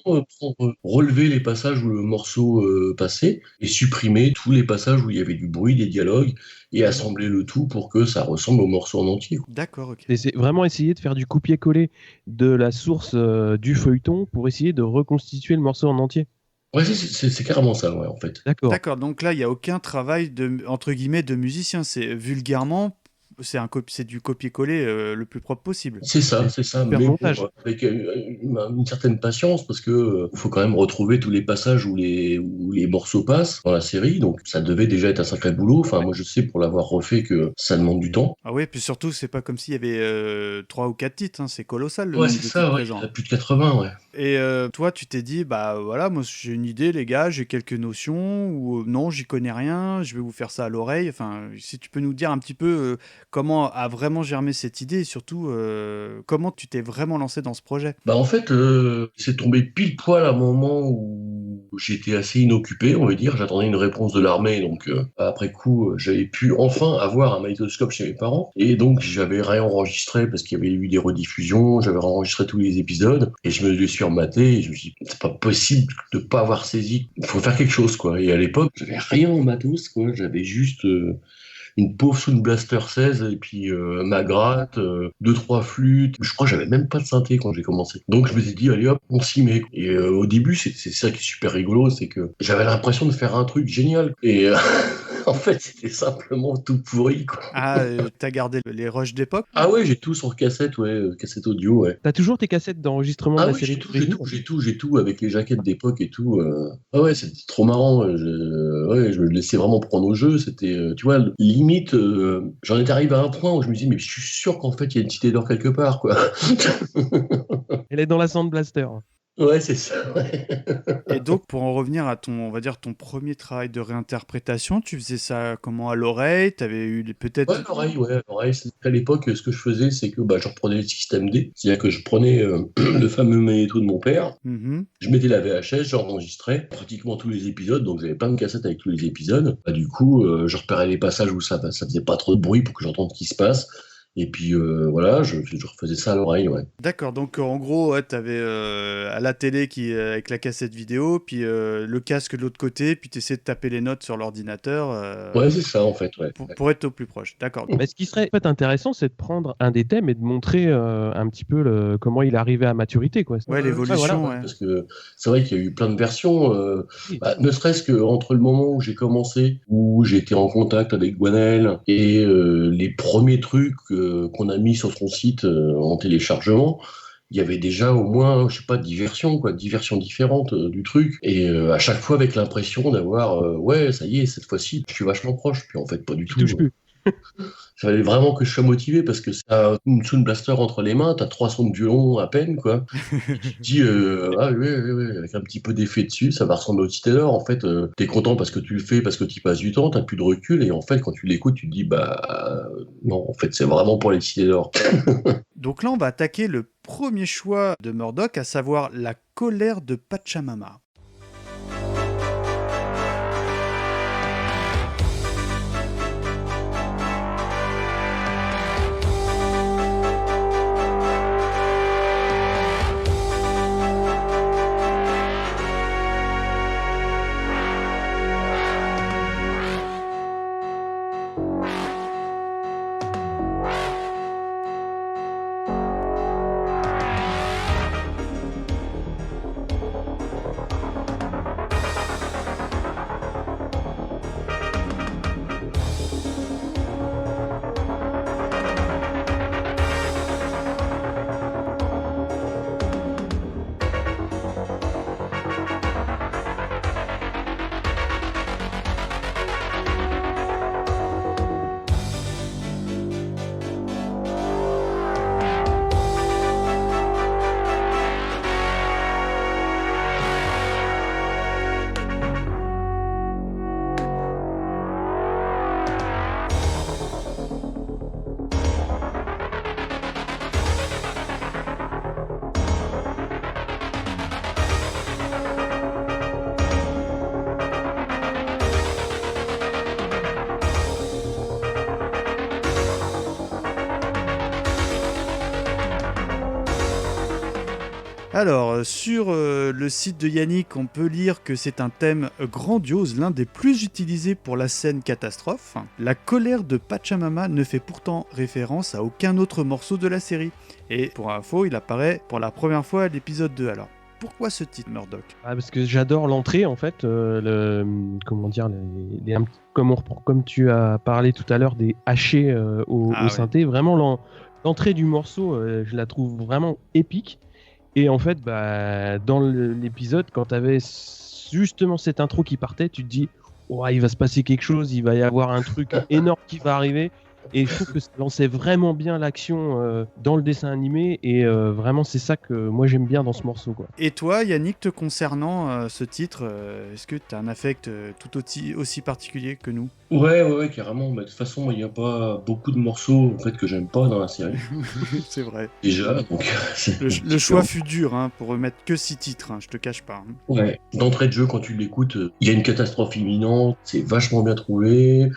relever les passages où le morceau passait et supprimer tous les passages où il y avait du bruit, des dialogues, et assembler le tout pour que ça ressemble au morceau en entier. D'accord, ok. Et c'est vraiment essayer de faire du copier-coller de la source du feuilleton pour essayer de reconstituer le morceau en entier. Ouais, c'est carrément ça, ouais, en fait. D'accord, donc là, il n'y a aucun travail entre guillemets de musicien, c'est vulgairement... C'est du copier-coller le plus propre possible. C'est ça, mais bon, avec une certaine patience, parce que faut quand même retrouver tous les passages où les morceaux passent dans la série, donc ça devait déjà être un sacré boulot. Enfin, moi je sais pour l'avoir refait que ça demande du temps. Ah oui, puis surtout c'est pas comme s'il y avait 3 ou 4 titres, hein, c'est colossal le nombre de titres présents. Il y a plus de 80, ouais. Et toi tu t'es dit, bah voilà, moi j'ai une idée les gars, j'ai quelques notions, ou non j'y connais rien, je vais vous faire ça à l'oreille. Enfin, si tu peux nous dire un petit peu... comment a vraiment germé cette idée et surtout comment tu t'es vraiment lancé dans ce projet? Bah en fait, c'est tombé pile poil à un moment où j'étais assez inoccupé, on va dire. J'attendais une réponse de l'armée, donc après coup, j'avais pu enfin avoir un magnétoscope chez mes parents. Et donc j'avais réenregistré parce qu'il y avait eu des rediffusions, j'avais enregistré tous les épisodes et je me les suis rematé et je me suis dit, c'est pas possible de pas avoir saisi. Il faut faire quelque chose, quoi. Et à l'époque, j'avais rien en matos, quoi. J'avais juste... une pauvre Sound Blaster 16 et puis ma gratte, 2-3 flûtes. Je crois que j'avais même pas de synthé quand j'ai commencé. Donc je me suis dit, allez hop, on s'y met. Et au début, c'est ça qui est super rigolo, c'est que j'avais l'impression de faire un truc génial. Et en fait, c'était simplement tout pourri, quoi. Ah, t'as gardé les rushs d'époque? Ah ouais, j'ai tout sur cassette, cassette audio, ouais. T'as toujours tes cassettes d'enregistrement de la série? J'ai tout avec les jaquettes d'époque et tout. Ah ouais, c'était trop marrant. Je me laissais vraiment prendre au jeu. C'était, tu vois, limite, j'en étais arrivé à un point où je me disais, mais je suis sûr qu'en fait, il y a une Cité d'Or quelque part, quoi. Elle est dans la Sound Blaster. Ouais, c'est ça, ouais. Et donc, pour en revenir à ton premier travail de réinterprétation, tu faisais ça comment, à l'oreille? T'avais eu peut-être... Ouais, à l'oreille. À l'époque, ce que je faisais, c'est que je reprenais le système D. C'est-à-dire que je prenais le fameux magnéto de mon père, je mettais la VHS, j'enregistrais pratiquement tous les épisodes, donc j'avais plein de cassettes avec tous les épisodes. Du coup, je repérais les passages où ça faisait pas trop de bruit pour que j'entende ce qui se passe. Et puis voilà, je refaisais ça à l'oreille, ouais. D'accord, donc en gros, ouais, t'avais à la télé avec la cassette vidéo, puis le casque de l'autre côté, puis t'essayais de taper les notes sur l'ordinateur Ouais, c'est ça en fait, ouais. pour être au plus proche. D'accord. Mais ce qui serait en fait intéressant, c'est de prendre un des thèmes et de montrer un petit peu comment il est arrivé à maturité, quoi. Ouais, l'évolution. voilà. Ouais. Parce que c'est vrai qu'il y a eu plein de versions, ne serait-ce que entre le moment où j'ai commencé, où j'ai été en contact avec Gwenel, et les premiers trucs qu'on a mis sur son site en téléchargement, il y avait déjà au moins, je sais pas, 10 versions différentes du truc, et à chaque fois avec l'impression d'avoir, ouais, ça y est, cette fois-ci, je suis vachement proche, puis en fait, pas du tout. Touche plus. Il fallait vraiment que je sois motivé parce que ça une Sound Blaster entre les mains, t'as 3 sons de violon à peine, quoi. Et tu te dis, ah oui, avec un petit peu d'effet dessus, ça va ressembler au Titanor. En fait, t'es content parce que tu le fais, parce que tu passes du temps, t'as plus de recul, et en fait, quand tu l'écoutes, tu te dis, bah non, en fait, c'est vraiment pour les Titanor. Donc là, on va attaquer le premier choix de Murdoch, à savoir La colère de Pachamama. Alors, sur le site de Yannick, on peut lire que c'est un thème grandiose, l'un des plus utilisés pour la scène catastrophe. La colère de Pachamama ne fait pourtant référence à aucun autre morceau de la série. Et pour info, il apparaît pour la première fois à l'épisode 2. Alors, pourquoi ce titre, Murdoch ? Parce que j'adore l'entrée, en fait, comment dire, comme tu as parlé tout à l'heure des hachés au synthé, vraiment l'entrée du morceau, je la trouve vraiment épique. Et en fait, dans l'épisode, quand tu avais justement cette intro qui partait, tu te dis oh, il va se passer quelque chose, il va y avoir un truc énorme qui va arriver. Et je trouve que ça lançait vraiment bien l'action dans le dessin animé. Et vraiment, c'est ça que moi j'aime bien dans ce morceau, quoi. Et toi, Yannick, te concernant ce titre, est-ce que tu as un affect tout aussi particulier que nous ? Ouais, carrément. Mais de toute façon, il n'y a pas beaucoup de morceaux en fait, que j'aime pas dans la série. C'est vrai. Déjà, donc. Le choix fut dur pour remettre que 6 titres, je te cache pas. Ouais. D'entrée de jeu, quand tu l'écoutes, il y a une catastrophe imminente, c'est vachement bien trouvé.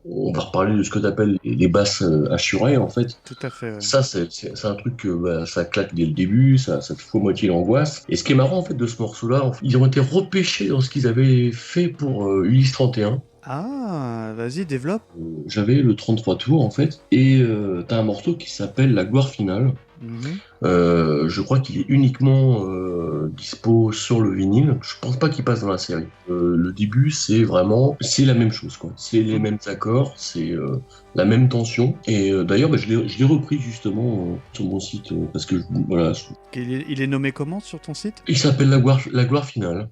On va reparler de ce que tu appelles les basses assurées, en fait. Tout à fait. Ouais. Ça, c'est un truc que ça claque dès le début, ça te fout moitié l'angoisse. Et ce qui est marrant, en fait, de ce morceau-là, ils ont été repêchés dans ce qu'ils avaient fait pour Ulysse 31. Ah, vas-y, développe. J'avais le 33 tours, en fait, et t'as un morceau qui s'appelle La gloire finale. Je crois qu'il est uniquement dispo sur le vinyle. Je pense pas qu'il passe dans la série. Le début, c'est la même chose, quoi. C'est les mêmes accords, c'est la même tension. Et d'ailleurs, je l'ai repris justement sur mon site parce que voilà. Il est nommé comment sur ton site ? Il s'appelle La gloire finale.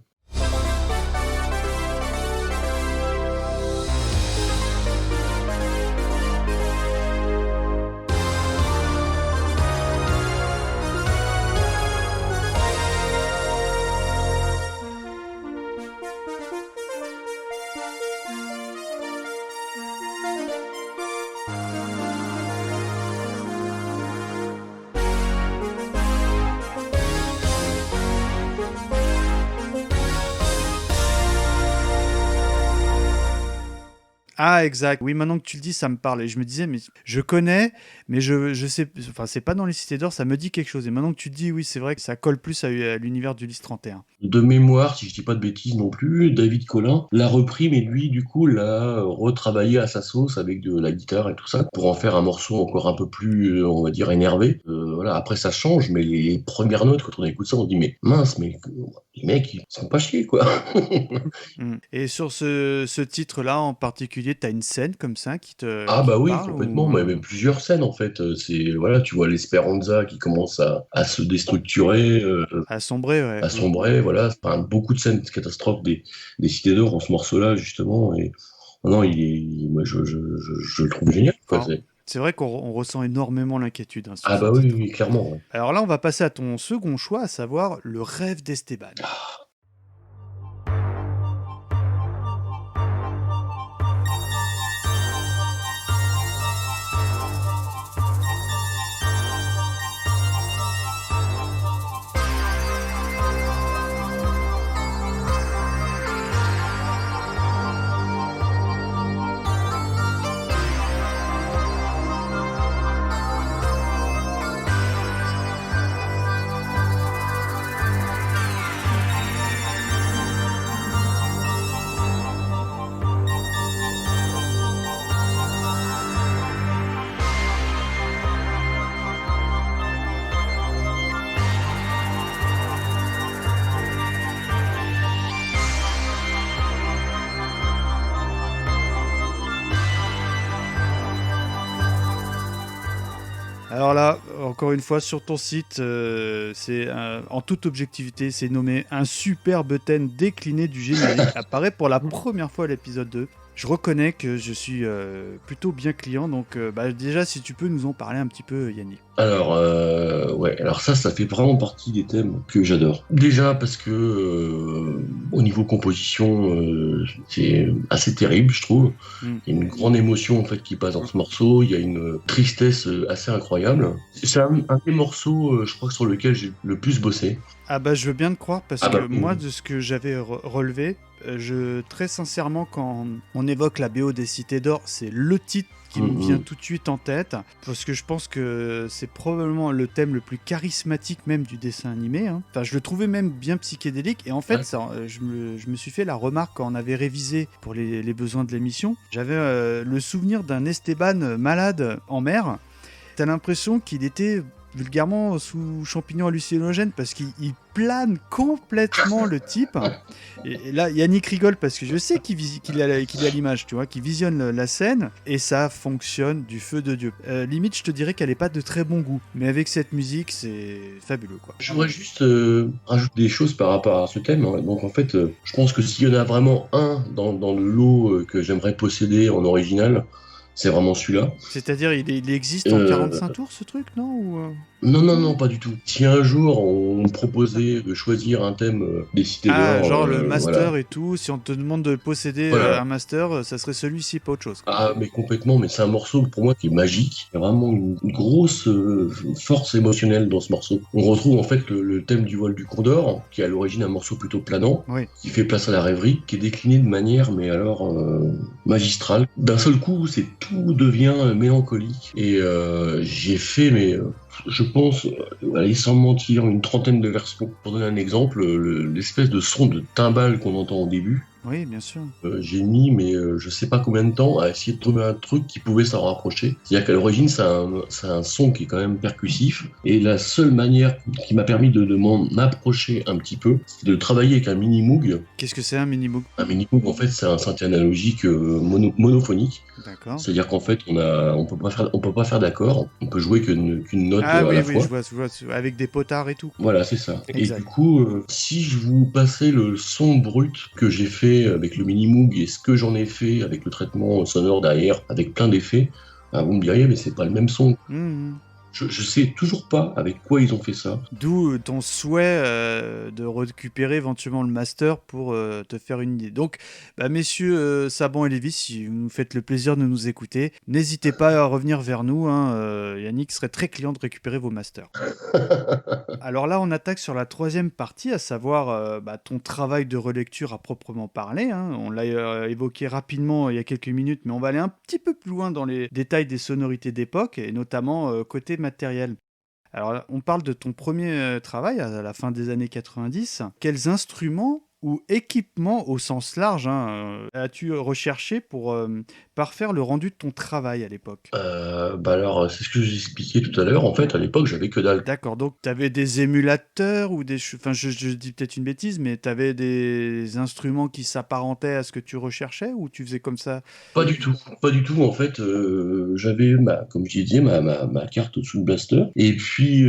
Ah, exact. Oui, maintenant que tu le dis, ça me parle. Et je me disais, mais je connais, mais je sais. Enfin, c'est pas dans les Cités d'Or, ça me dit quelque chose. Et maintenant que tu le dis, oui, c'est vrai que ça colle plus à l'univers d'Ulysse 31. De mémoire, si je dis pas de bêtises non plus, David Collin l'a repris, mais lui, du coup, l'a retravaillé à sa sauce avec de la guitare et tout ça, pour en faire un morceau encore un peu plus, on va dire, énervé. Voilà. Après, ça change, mais les premières notes, quand on écoute ça, on se dit, mais mince, mais les mecs, ils sont pas chiés, quoi. Et sur ce titre-là en particulier, t'as une scène comme ça qui te Ah bah oui, parle complètement, ou... mais même plusieurs scènes en fait. C'est voilà, tu vois l'Esperanza qui commence à se déstructurer, à sombrer, ouais. à sombrer, voilà. Enfin, beaucoup de scènes de catastrophes des Cités d'Or en ce morceau-là justement. Et non, moi je le trouve génial, quoi. Alors, c'est vrai qu'on ressent énormément l'inquiétude. Hein, sur Ah ce bah titre. oui, clairement. Ouais. Alors là, on va passer à ton second choix, à savoir Le Rêve d'Esteban. Alors là, encore une fois, sur ton site, c'est en toute objectivité, c'est nommé un superbe thème décliné du générique. Apparaît pour la première fois à l'épisode 2. Je reconnais que je suis plutôt bien client, donc déjà, si tu peux nous en parler un petit peu, Yannick. Alors, ouais, alors ça fait vraiment partie des thèmes que j'adore. Déjà parce que au niveau composition, c'est assez terrible, je trouve. Il y a une grande émotion en fait qui passe dans ce morceau. Il y a une tristesse assez incroyable. C'est un des morceaux, je crois, sur lequel j'ai le plus bossé. Ah bah je veux bien te croire parce que moi de ce que j'avais relevé, très sincèrement quand on évoque la BO des Cités d'Or, c'est le titre qui me vient tout de suite en tête parce que je pense que c'est probablement le thème le plus charismatique même du dessin animé. Hein. Enfin je le trouvais même bien psychédélique et en fait ça, je me suis fait la remarque quand on avait révisé pour les besoins de l'émission. J'avais le souvenir d'un Esteban malade en mer. T'as l'impression qu'il était vulgairement sous champignons hallucinogènes parce qu'il plane complètement le type. Et là, Yannick rigole parce que je sais qu'il a l'image, tu vois, qu'il visionne la scène et ça fonctionne du feu de Dieu. Limite, je te dirais qu'elle n'est pas de très bon goût, mais avec cette musique, c'est fabuleux, quoi. Je voudrais juste rajouter des choses par rapport à ce thème. Hein. Donc en fait, je pense que s'il y en a vraiment un dans le lot que j'aimerais posséder en original, c'est vraiment celui-là. C'est-à-dire, il existe en 45 tours, ce truc, non ou Non, pas du tout. Si un jour on me proposait de choisir un thème des Cités d'Or... genre le master voilà. et tout, si on te demande de posséder un master, ça serait celui-ci, pas autre chose. Ah, mais complètement, mais c'est un morceau pour moi qui est magique. Il y a vraiment une grosse force émotionnelle dans ce morceau. On retrouve en fait le thème du vol du Condor, qui est à l'origine un morceau plutôt planant, qui fait place à la rêverie, qui est décliné de manière, mais alors magistrale. D'un seul coup, tout devient mélancolique. Et j'ai fait, je pense, allez, sans mentir, une trentaine de versions. Pour donner un exemple, l'espèce de son de timbale qu'on entend au début, oui, bien sûr. j'ai mis, je sais pas combien de temps à essayer de trouver un truc qui pouvait s'en rapprocher. C'est-à-dire qu'à l'origine, c'est un son qui est quand même percussif. Et la seule manière qui m'a permis de m'en approcher un petit peu, c'est de travailler avec un mini-moog. Qu'est-ce que c'est un mini-moog ? Un mini-moog, en fait, c'est un synthé analogique monophonique. D'accord. C'est-à-dire qu'en fait, on peut pas faire d'accord. On peut jouer qu'une note à la fois. Je vois, avec des potards et tout. Voilà, c'est ça. Exact. Et du coup, si je vous passais le son brut que j'ai fait avec le mini-moog et ce que j'en ai fait avec le traitement sonore derrière, avec plein d'effets, vous me diriez, mais c'est pas le même son. Je sais toujours pas avec quoi ils ont fait ça. D'où ton souhait de récupérer éventuellement le master pour te faire une idée. Donc, messieurs Saban et Lévis, si vous nous faites le plaisir de nous écouter, n'hésitez pas à revenir vers nous. Yannick serait très client de récupérer vos masters. Alors là, on attaque sur la troisième partie, à savoir ton travail de relecture à proprement parler. On l'a évoqué rapidement il y a quelques minutes, mais on va aller un petit peu plus loin dans les détails des sonorités d'époque, et notamment côté matériel. Alors là, on parle de ton premier travail à la fin des années 90. Quels instruments ou équipements au sens large as-tu recherché pour parfaire le rendu de ton travail à l'époque ? Alors, c'est ce que j'ai expliqué tout à l'heure. En fait, à l'époque, j'avais que dalle. D'accord, donc tu avais des émulateurs ou des... Enfin, je dis peut-être une bêtise, mais tu avais des instruments qui s'apparentaient à ce que tu recherchais ou tu faisais comme ça ? Pas du tout. En fait, j'avais, comme je disais, ma carte sous le blaster. Et puis,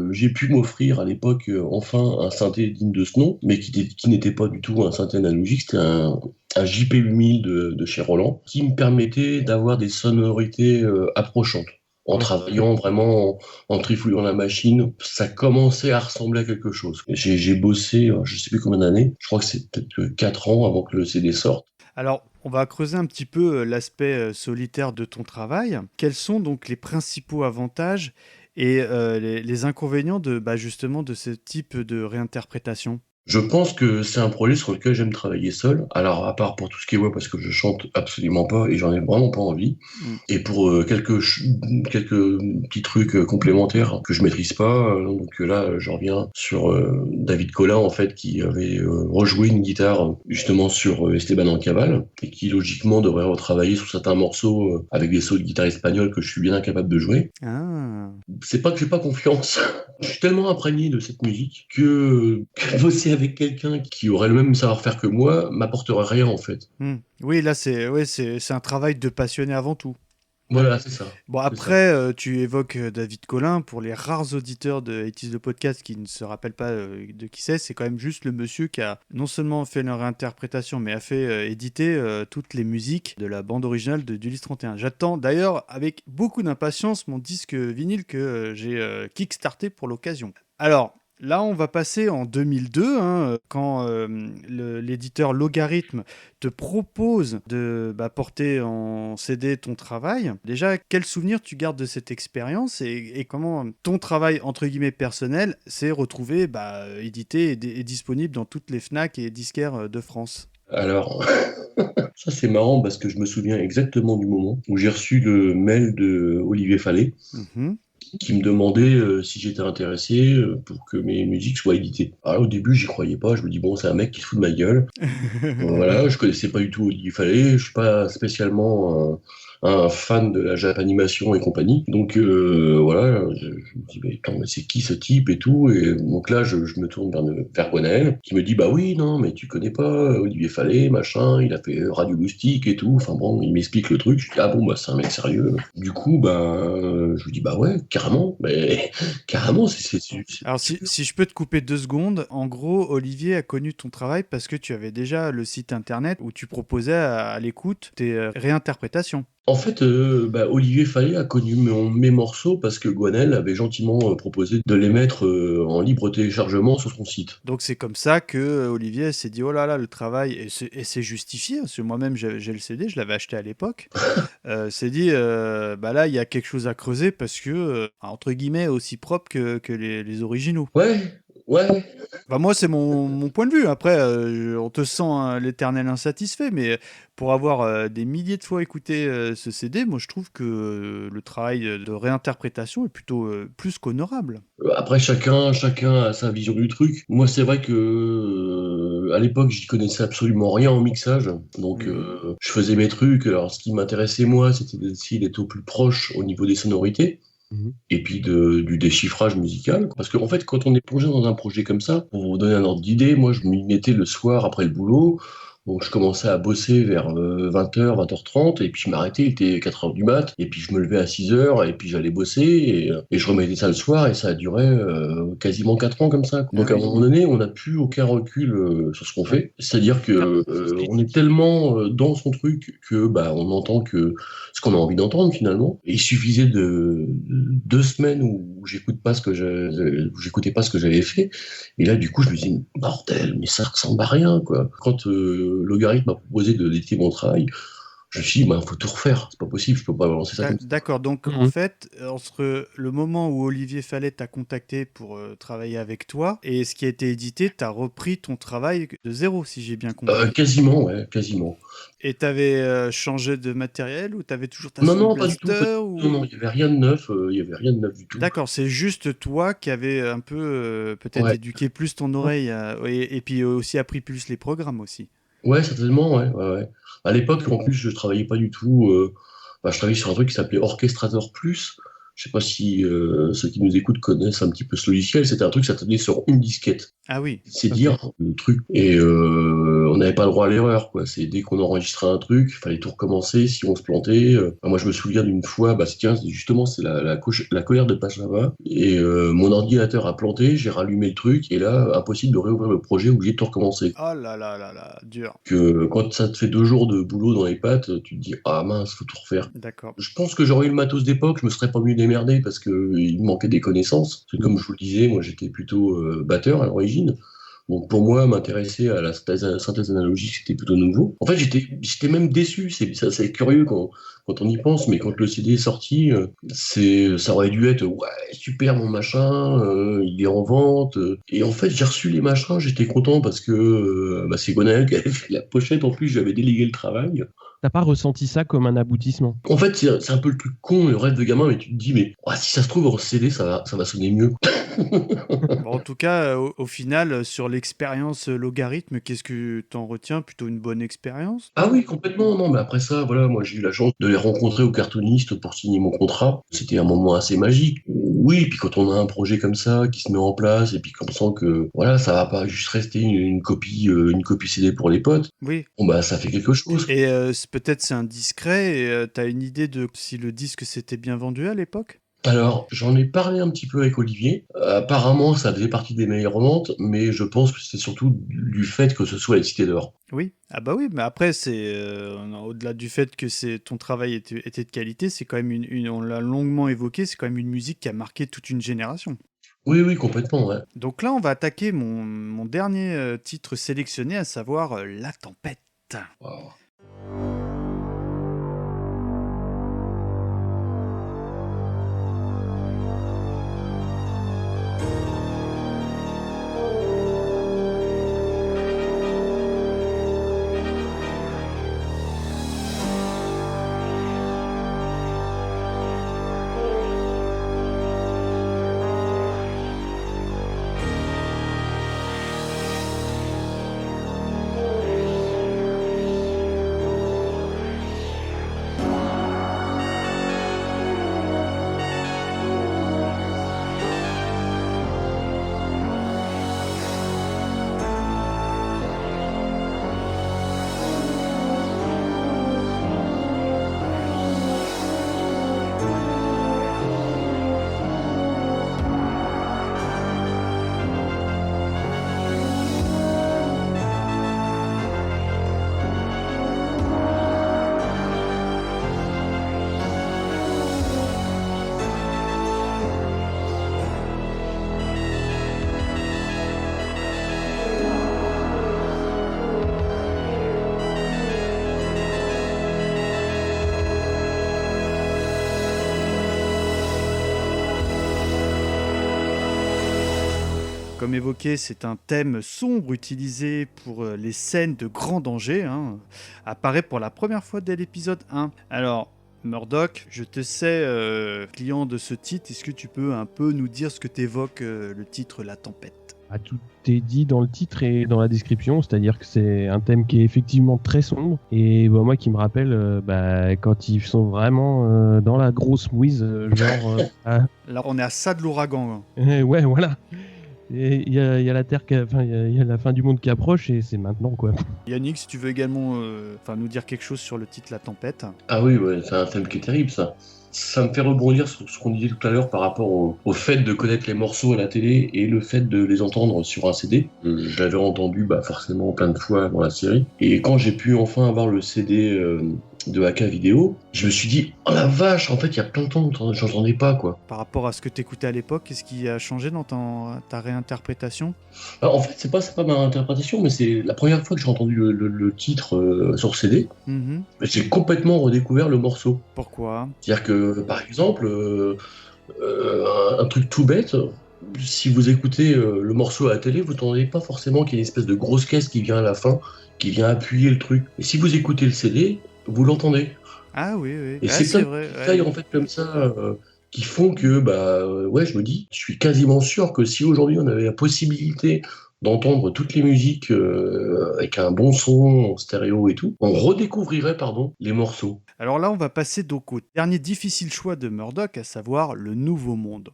j'ai pu m'offrir à l'époque, enfin, un synthé digne de ce nom, mais qui n'était pas du tout un synthé analogique. C'était un JP8000 de chez Roland, qui me permettait d'avoir des sonorités approchantes. En travaillant vraiment, en trifouillant la machine, ça commençait à ressembler à quelque chose. J'ai bossé, je sais plus combien d'années, je crois que c'est peut-être 4 ans avant que le CD sorte. Alors, on va creuser un petit peu l'aspect solitaire de ton travail. Quels sont donc les principaux avantages et les inconvénients justement de ce type de réinterprétation ? Je pense que c'est un projet sur lequel j'aime travailler seul. Alors, à part pour tout ce qui est web, parce que je chante absolument pas et j'en ai vraiment pas envie. Et pour quelques petits trucs complémentaires que je maîtrise pas. Donc là, je reviens sur David Collin, en fait, qui avait rejoué une guitare justement sur Esteban en Cabal et qui logiquement devrait retravailler sur certains morceaux avec des solos de guitare espagnole que je suis bien incapable de jouer. Ah. C'est pas que j'ai pas confiance. Je suis tellement imprégné de cette musique que bosser avec quelqu'un qui aurait le même savoir-faire que moi m'apporterait rien en fait. Oui, là c'est un travail de passionné avant tout. Voilà, c'est ça. Bon, après, tu évoques David Collin. Pour les rares auditeurs de 80's le podcast qui ne se rappellent pas de qui c'est quand même juste le monsieur qui a non seulement fait leur réinterprétation, mais a fait éditer toutes les musiques de la bande originale de d'Ulysse 31. J'attends d'ailleurs avec beaucoup d'impatience mon disque vinyle que j'ai kickstarté pour l'occasion. Alors, là, on va passer en 2002, quand l'éditeur Logarithme te propose de porter en CD ton travail. Déjà, quel souvenir tu gardes de cette expérience et comment ton travail, entre guillemets, personnel, s'est retrouvé édité et disponible dans toutes les FNAC et disquaires de France ? Alors, ça c'est marrant parce que je me souviens exactement du moment où j'ai reçu le mail de Olivier Fallet. Qui me demandait si j'étais intéressé pour que mes musiques soient éditées. Alors au début, j'y croyais pas. Je me dis bon, c'est un mec qui se fout de ma gueule. Voilà, je connaissais pas du tout Olivier Fallet. Je suis pas spécialement un fan de la Japanimation et compagnie. Donc voilà, je me dis mais attends, mais c'est qui ce type et tout. Et donc là, je me tourne vers Gwenaël qui me dit bah oui, non, mais tu connais pas Olivier Fallet, machin. Il a fait Radio Loustic et tout. Enfin bon, il m'explique le truc. Je dis ah bon, c'est un mec sérieux. Du coup, je lui dis bah ouais, carrément. Mais carrément, c'est. Alors si je peux te couper 2 secondes, en gros, Olivier a connu ton travail parce que tu avais déjà le site internet où tu proposais à l'écoute tes réinterprétations. En fait, Olivier Fallet a connu mes morceaux parce que Gwenaël avait gentiment proposé de les mettre en libre téléchargement sur son site. Donc c'est comme ça que Olivier s'est dit oh là là, le travail, et c'est justifié, parce que moi-même j'ai le CD, je l'avais acheté à l'époque, s'est dit là il y a quelque chose à creuser parce que, entre guillemets, aussi propre que les originaux. Ouais. Moi, c'est mon point de vue. Après, on te sent l'éternel insatisfait, mais pour avoir des milliers de fois écouté ce CD, moi, je trouve que le travail de réinterprétation est plutôt plus qu'honorable. Après, chacun a sa vision du truc. Moi, c'est vrai que à l'époque, j'y connaissais absolument rien en mixage. Donc, je faisais mes trucs. Alors, ce qui m'intéressait, moi, c'était d'essayer d'être au plus proche au niveau des sonorités. Et puis du déchiffrage musical. Parce qu'en fait, quand on est plongé dans un projet comme ça, pour vous donner un ordre d'idée, moi je m'y mettais le soir après le boulot, Donc je commençais à bosser vers 20h, 20h30, et puis je m'arrêtais, il était 4h du mat, et puis je me levais à 6h, et puis j'allais bosser, et je remettais ça le soir, et ça a duré quasiment 4 ans comme ça. Donc à un moment donné, on n'a plus aucun recul sur ce qu'on fait. C'est-à-dire que on est tellement dans son truc que on n'entend que ce qu'on a envie d'entendre finalement. Et il suffisait de 2 semaines où j'écoutais pas ce que j'avais fait, et là du coup je me dis bordel, mais ça ressemble à rien quoi. Quand Logarithme m'a proposé d'éditer mon travail, je me suis dit, faut tout refaire, c'est pas possible, je peux pas lancer ça comme ça. D'accord, donc en fait, entre le moment où Olivier Fallet t'a contacté pour travailler avec toi et ce qui a été édité, t'as repris ton travail de zéro, si j'ai bien compris. Quasiment, ouais, quasiment. Et t'avais changé de matériel ou t'avais toujours ta Non, Sound pas du tout. Blaster ou... Non, il y avait rien de neuf, du tout. D'accord, c'est juste toi qui avais un peu peut-être éduqué plus ton oreille et puis aussi appris plus les programmes aussi. Ouais, certainement, ouais. À l'époque, en plus, je travaillais pas du tout. Je travaillais sur un truc qui s'appelait Orchestrator Plus. Je sais pas si ceux qui nous écoutent connaissent un petit peu ce logiciel. C'était un truc qui s'attendait sur une disquette. Ah oui. C'est dire le truc. Et on n'avait pas le droit à l'erreur, quoi. C'est dès qu'on enregistrait un truc, il fallait tout recommencer. Si on se plantait, moi je me souviens d'une fois, justement c'est la colère de Pachava. Et mon ordinateur a planté, j'ai rallumé le truc, et là impossible de réouvrir le projet, obligé de tout recommencer. Oh là, dur. Que quand ça te fait 2 jours de boulot dans les pattes, tu te dis ah mince, faut tout refaire. D'accord. Je pense que j'aurais eu le matos d'époque, je me serais pas mieux démerdé parce que il me manquait des connaissances. Parce que comme je vous le disais, moi j'étais plutôt batteur à l'origine. Donc pour moi, m'intéresser à la synthèse analogique, c'était plutôt nouveau. En fait, j'étais même déçu. C'est curieux quand on y pense, mais quand le CD est sorti, ça aurait dû être ouais super mon machin, il est en vente. Et en fait, j'ai reçu les machins, j'étais content parce que c'est Gonaël qui avait fait la pochette. En plus, j'avais délégué le travail. T'as pas ressenti ça comme un aboutissement? En fait, c'est un peu le truc con, le rêve de gamin, mais tu te dis, mais si ça se trouve, en CD, ça va sonner mieux. Bon, en tout cas, au final, sur l'expérience Logarithme, qu'est-ce que t'en retiens? Plutôt une bonne expérience? Ah oui, complètement. Non, mais après ça, voilà, moi j'ai eu la chance de les rencontrer au cartooniste pour signer mon contrat. C'était un moment assez magique. Oui, puis quand on a un projet comme ça qui se met en place et puis qu'on sent que voilà, ça va pas juste rester une copie CD pour les potes. Oui. Bon ça fait quelque chose. Et peut-être c'est indiscret. Et t'as une idée de si le disque s'était bien vendu à l'époque? Alors, j'en ai parlé un petit peu avec Olivier. Apparemment, ça faisait partie des meilleures ventes, mais je pense que c'est surtout du fait que ce soit les Cités d'Or. Oui, ah bah oui, mais après, c'est au-delà du fait que ton travail était de qualité, c'est quand même on l'a longuement évoqué, c'est quand même une musique qui a marqué toute une génération. Oui, complètement, ouais. Donc là, on va attaquer mon dernier titre sélectionné, à savoir La Tempête. Wow. Comme évoqué, c'est un thème sombre utilisé pour les scènes de grand danger. Apparaît pour la première fois dès l'épisode 1. Alors, Murdoch, je te sais client de ce titre. Est-ce que tu peux un peu nous dire ce que t'évoque le titre La Tempête? Tout est dit dans le titre et dans la description, c'est-à-dire que c'est un thème qui est effectivement très sombre et moi qui me rappelle quand ils sont vraiment dans la grosse mouise, genre... Là, on est à ça de l'ouragan. Ouais, voilà. Et il y a la Terre, il y a la fin du monde qui approche et c'est maintenant quoi. Yannick, si tu veux également nous dire quelque chose sur le titre La Tempête. Ah oui, ouais, c'est un thème qui est terrible, ça. Ça me fait rebondir sur ce qu'on disait tout à l'heure par rapport au fait de connaître les morceaux à la télé et le fait de les entendre sur un CD. Je l'avais entendu forcément plein de fois dans la série. Et quand j'ai pu enfin avoir le CD de AK Vidéo, je me suis dit, oh la vache, en fait, il y a plein de temps que j'entendais pas, quoi. Par rapport à ce que t'écoutais à l'époque, qu'est-ce qui a changé dans ta réinterprétation ? Alors, en fait, c'est pas ma interprétation, mais c'est la première fois que j'ai entendu le titre sur CD. J'ai complètement redécouvert le morceau. Pourquoi ? C'est-à-dire que, par exemple, un truc tout bête, si vous écoutez le morceau à la télé, vous n'entendez pas forcément qu'il y a une espèce de grosse caisse qui vient à la fin, qui vient appuyer le truc. Et si vous écoutez le CD, vous l'entendez. Ah oui, oui. Et c'est vrai. plein de détails en fait comme ça qui font que, je me dis, je suis quasiment sûr que si aujourd'hui on avait la possibilité d'entendre toutes les musiques avec un bon son en stéréo et tout, on redécouvrirait les morceaux. Alors là, on va passer donc au dernier difficile choix de Murdoch, à savoir le Nouveau Monde.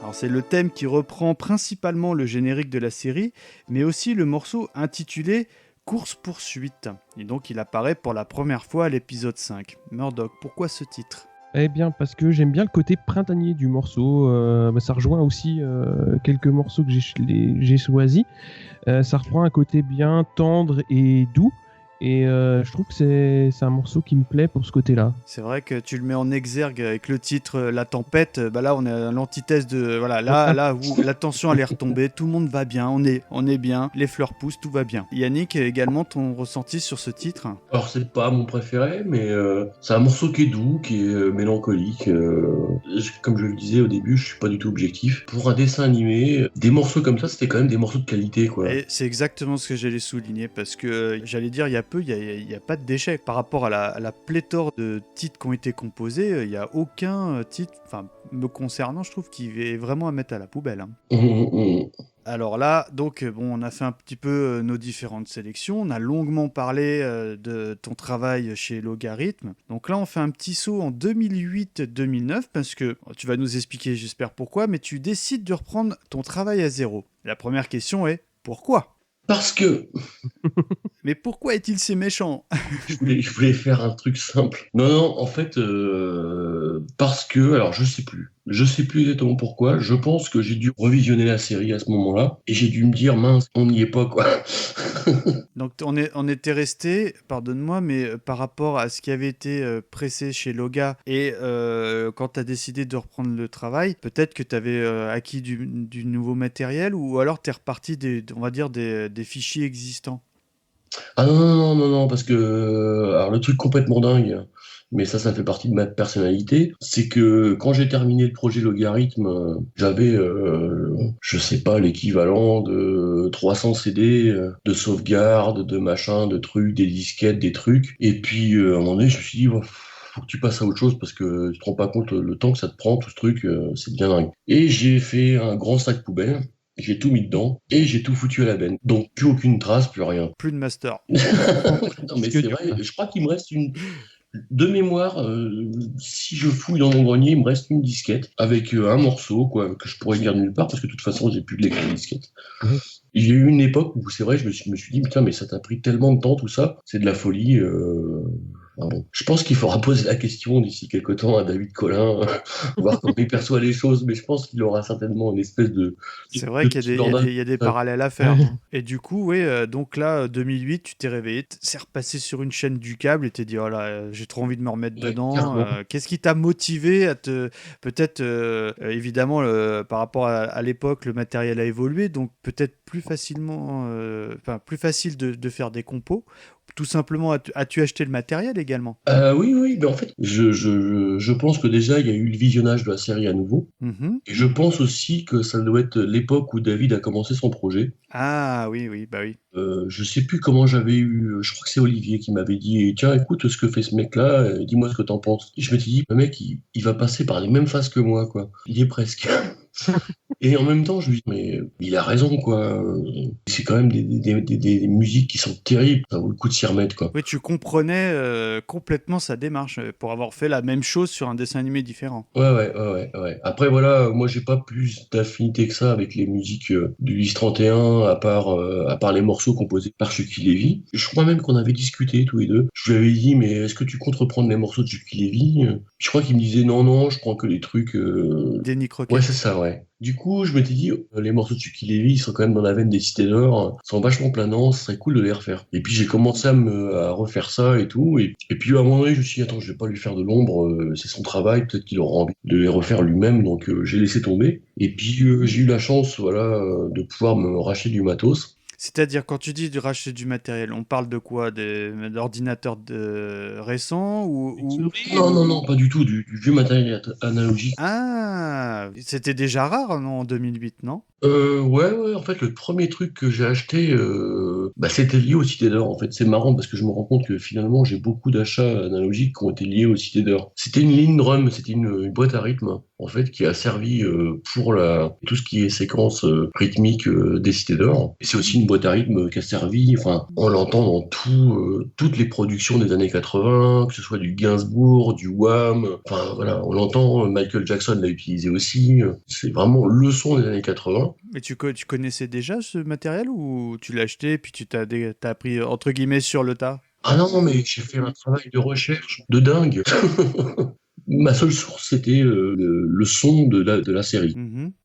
Alors c'est le thème qui reprend principalement le générique de la série, mais aussi le morceau intitulé Course-poursuite. Et donc il apparaît pour la première fois à l'épisode 5. Murdoch, pourquoi ce titre ? Eh bien, parce que j'aime bien le côté printanier du morceau. Ça rejoint aussi quelques morceaux que j'ai choisis. Ça reprend un côté bien tendre et doux. Et je trouve que c'est un morceau qui me plaît pour ce côté-là. C'est vrai que tu le mets en exergue avec le titre La Tempête. Là, on est à l'antithèse de... Voilà, là où la tension allait retomber, tout le monde va bien, on est bien, les fleurs poussent, tout va bien. Yannick, également ton ressenti sur ce titre ? Alors, c'est pas mon préféré, mais c'est un morceau qui est doux, qui est mélancolique. Comme je le disais au début, je suis pas du tout objectif. Pour un dessin animé, des morceaux comme ça, c'était quand même des morceaux de qualité, quoi. Et c'est exactement ce que j'allais souligner, parce que j'allais dire, il n'y a pas de déchets. Par rapport à la pléthore de titres qui ont été composés, il n'y a aucun titre, me concernant, je trouve, qui est vraiment à mettre à la poubelle. Hein. Alors là, donc, on a fait un petit peu nos différentes sélections. On a longuement parlé de ton travail chez Logarithme. Donc là, on fait un petit saut en 2008-2009, parce que tu vas nous expliquer, j'espère pourquoi, mais tu décides de reprendre ton travail à zéro. La première question est, pourquoi ? Parce que... Mais pourquoi est-il si méchant ? je voulais faire un truc simple. Non, en fait, parce que... Alors, je sais plus exactement pourquoi. Je pense que j'ai dû revisionner la série à ce moment-là, et j'ai dû me dire, mince, on n'y est pas, quoi. Donc, on était resté, pardonne-moi, mais par rapport à ce qui avait été pressé chez Loga, et quand tu as décidé de reprendre le travail, peut-être que tu avais acquis du nouveau matériel, ou alors tu es reparti des fichiers existants. Ah non, parce que alors le truc complètement dingue, mais ça fait partie de ma personnalité. C'est que quand j'ai terminé le projet Logarithme, j'avais, je sais pas, l'équivalent de 300 CD de sauvegarde, de machin, de trucs, des disquettes, des trucs. Et puis, à un moment donné, je me suis dit, faut que tu passes à autre chose parce que tu te rends pas compte le temps que ça te prend, tout ce truc, c'est bien dingue. Et j'ai fait un grand sac poubelle. J'ai tout mis dedans et j'ai tout foutu à la benne. Donc plus aucune trace, plus rien. Plus de master. Non mais c'est vrai, je crois qu'il me reste de mémoire, si je fouille dans mon grenier, il me reste une disquette avec un morceau quoi, que je pourrais lire nulle part parce que de toute façon j'ai plus de lecteur de disquette. Il y a eu une époque où c'est vrai, je me suis dit putain mais ça t'a pris tellement de temps tout ça, c'est de la folie. Enfin bon. Je pense qu'il faudra poser la question d'ici quelque temps à David Collin, voir comment il perçoit les choses, mais je pense qu'il aura certainement une espèce de... C'est vrai qu'il y a des parallèles à faire. Hein. Et du coup, oui, donc là, 2008, tu t'es réveillé, c'est repassé sur une chaîne du câble et t'es dit, oh là, j'ai trop envie de me remettre dedans. Qu'est-ce qui t'a motivé à te... Peut-être, évidemment, par rapport à l'époque, le matériel a évolué, donc peut-être plus facilement... plus facile de faire des compos. Tout simplement, as-tu acheté le matériel également ? Oui, mais en fait, je pense que déjà, il y a eu le visionnage de la série à nouveau. Et je pense aussi que ça doit être l'époque où David a commencé son projet. Ah oui, bah oui. Je sais plus comment j'avais eu... Je crois que c'est Olivier qui m'avait dit « Tiens, écoute ce que fait ce mec-là, dis-moi ce que t'en penses. » Et je me suis dit « Le mec, il va passer par les mêmes phases que moi, quoi. Il est presque. » Et en même temps, je me dis, mais il a raison, quoi. C'est quand même des musiques qui sont terribles. Ça vaut le coup de s'y remettre, quoi. Oui, tu comprenais complètement sa démarche pour avoir fait la même chose sur un dessin animé différent. Ouais. Après, voilà, moi, j'ai pas plus d'affinité que ça avec les musiques du Lys 31, à part les morceaux composés par Chucky Levy. Je crois même qu'on avait discuté tous les deux. Je lui avais dit, mais est-ce que tu comptes reprendre les morceaux de Chucky Levy ? Je crois qu'il me disait, non, je prends que les trucs... Danny Crockett. Ouais, c'est ça, ouais. Du coup, je m'étais dit, les morceaux de Chucky Levy, ils sont quand même dans la veine des Cités d'Or, ils sont vachement planants, ce serait cool de les refaire. Et puis j'ai commencé à refaire ça et tout, et puis à un moment donné, je me suis dit, attends, je vais pas lui faire de l'ombre, c'est son travail, peut-être qu'il aura envie de les refaire lui-même, donc j'ai laissé tomber. Et puis j'ai eu la chance, voilà, de pouvoir me racheter du matos. C'est-à-dire, quand tu dis de racheter du matériel, on parle de quoi ? D'ordinateurs récents ou... Non, pas du tout, du vieux matériel analogique. Ah, c'était déjà rare, non, en 2008, non ? Ouais, en fait, le premier truc que j'ai acheté, c'était lié aux Cités d'Or. En fait, c'est marrant parce que je me rends compte que finalement, j'ai beaucoup d'achats analogiques qui ont été liés aux Cités d'Or. C'était une ligne drum, c'était une boîte à rythme, en fait, qui a servi pour tout ce qui est séquence rythmique des Cités d'Or. Et c'est aussi une boîte à rythme qui a servi, enfin, on l'entend dans toutes les productions des années 80, que ce soit du Gainsbourg, du Wham, enfin, voilà, on l'entend, Michael Jackson l'a utilisé aussi. C'est vraiment le son des années 80. Mais tu connaissais déjà ce matériel ou tu l'as acheté et puis tu t'as appris entre guillemets sur le tas ? Ah non, mais j'ai fait un travail de recherche de dingue. Ma seule source, c'était le son de la série.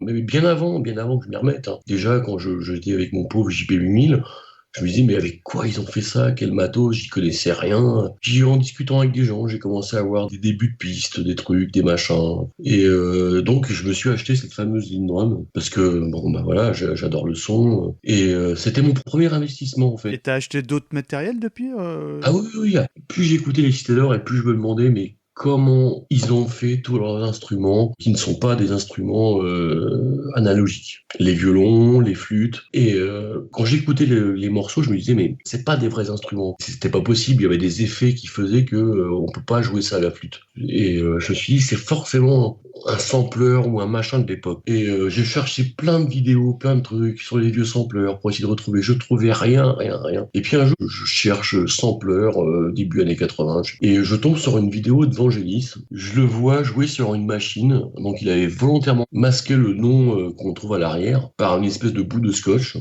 Mais bien avant que je m'y remette. Hein. Déjà, quand j'étais avec mon pauvre JP8000, je me disais, mais avec quoi ils ont fait ça ? Quel matos ? J'y connaissais rien. Puis en discutant avec des gens, j'ai commencé à avoir des débuts de pistes, des trucs, des machins. Et donc, je me suis acheté cette fameuse ligne drum parce que, voilà, j'adore le son. Et c'était mon premier investissement, en fait. Et t'as acheté d'autres matériels depuis Ah oui. Plus j'écoutais les Cités d'Or et plus je me demandais, mais comment ils ont fait tous leurs instruments qui ne sont pas des instruments analogiques. Les violons, les flûtes. Et quand j'écoutais les morceaux, je me disais, mais c'est pas des vrais instruments. C'était pas possible, il y avait des effets qui faisaient que on peut pas jouer ça à la flûte. Et je me suis dit, c'est forcément un sampleur ou un machin de l'époque. Et j'ai cherché plein de vidéos, plein de trucs sur les vieux sampleurs pour essayer de retrouver. Je trouvais rien. Et puis un jour, je cherche sampleur début années 80 et je tombe sur une vidéo de Vangelis. Je le vois jouer sur une machine. Donc il avait volontairement masqué le nom qu'on trouve à l'arrière par une espèce de bout de scotch.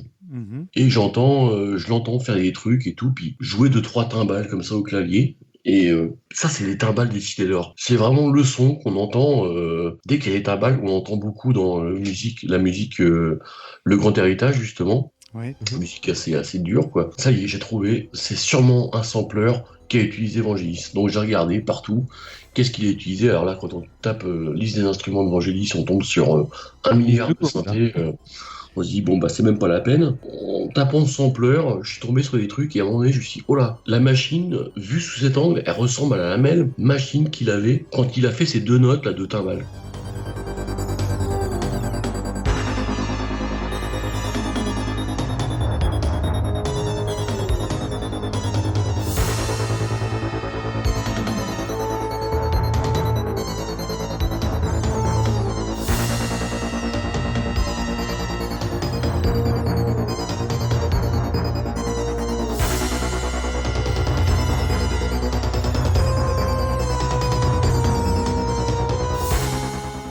Et je l'entends faire des trucs et tout, puis jouer 2-3 timbales comme ça au clavier. Et ça, c'est les timbales des Cités d'Or. C'est vraiment le son qu'on entend dès qu'il y a les timbales, on entend beaucoup dans la musique Le Grand Héritage, justement. Ouais. Une musique assez dure, quoi. Ça y est, j'ai trouvé. C'est sûrement un sampleur qui a utilisé Vangelis. Donc j'ai regardé partout. Qu'est-ce qu'il a utilisé ? Alors là, quand on tape liste des instruments de Vangelis, on tombe sur 1 milliard de synthés. On se dit, bon, bah, c'est même pas la peine. En tapant le sampler, je suis tombé sur des trucs et à un moment donné, je me suis dit, oh là, la machine, vue sous cet angle, elle ressemble à la même machine qu'il avait quand il a fait ses 2 notes là, de timbales.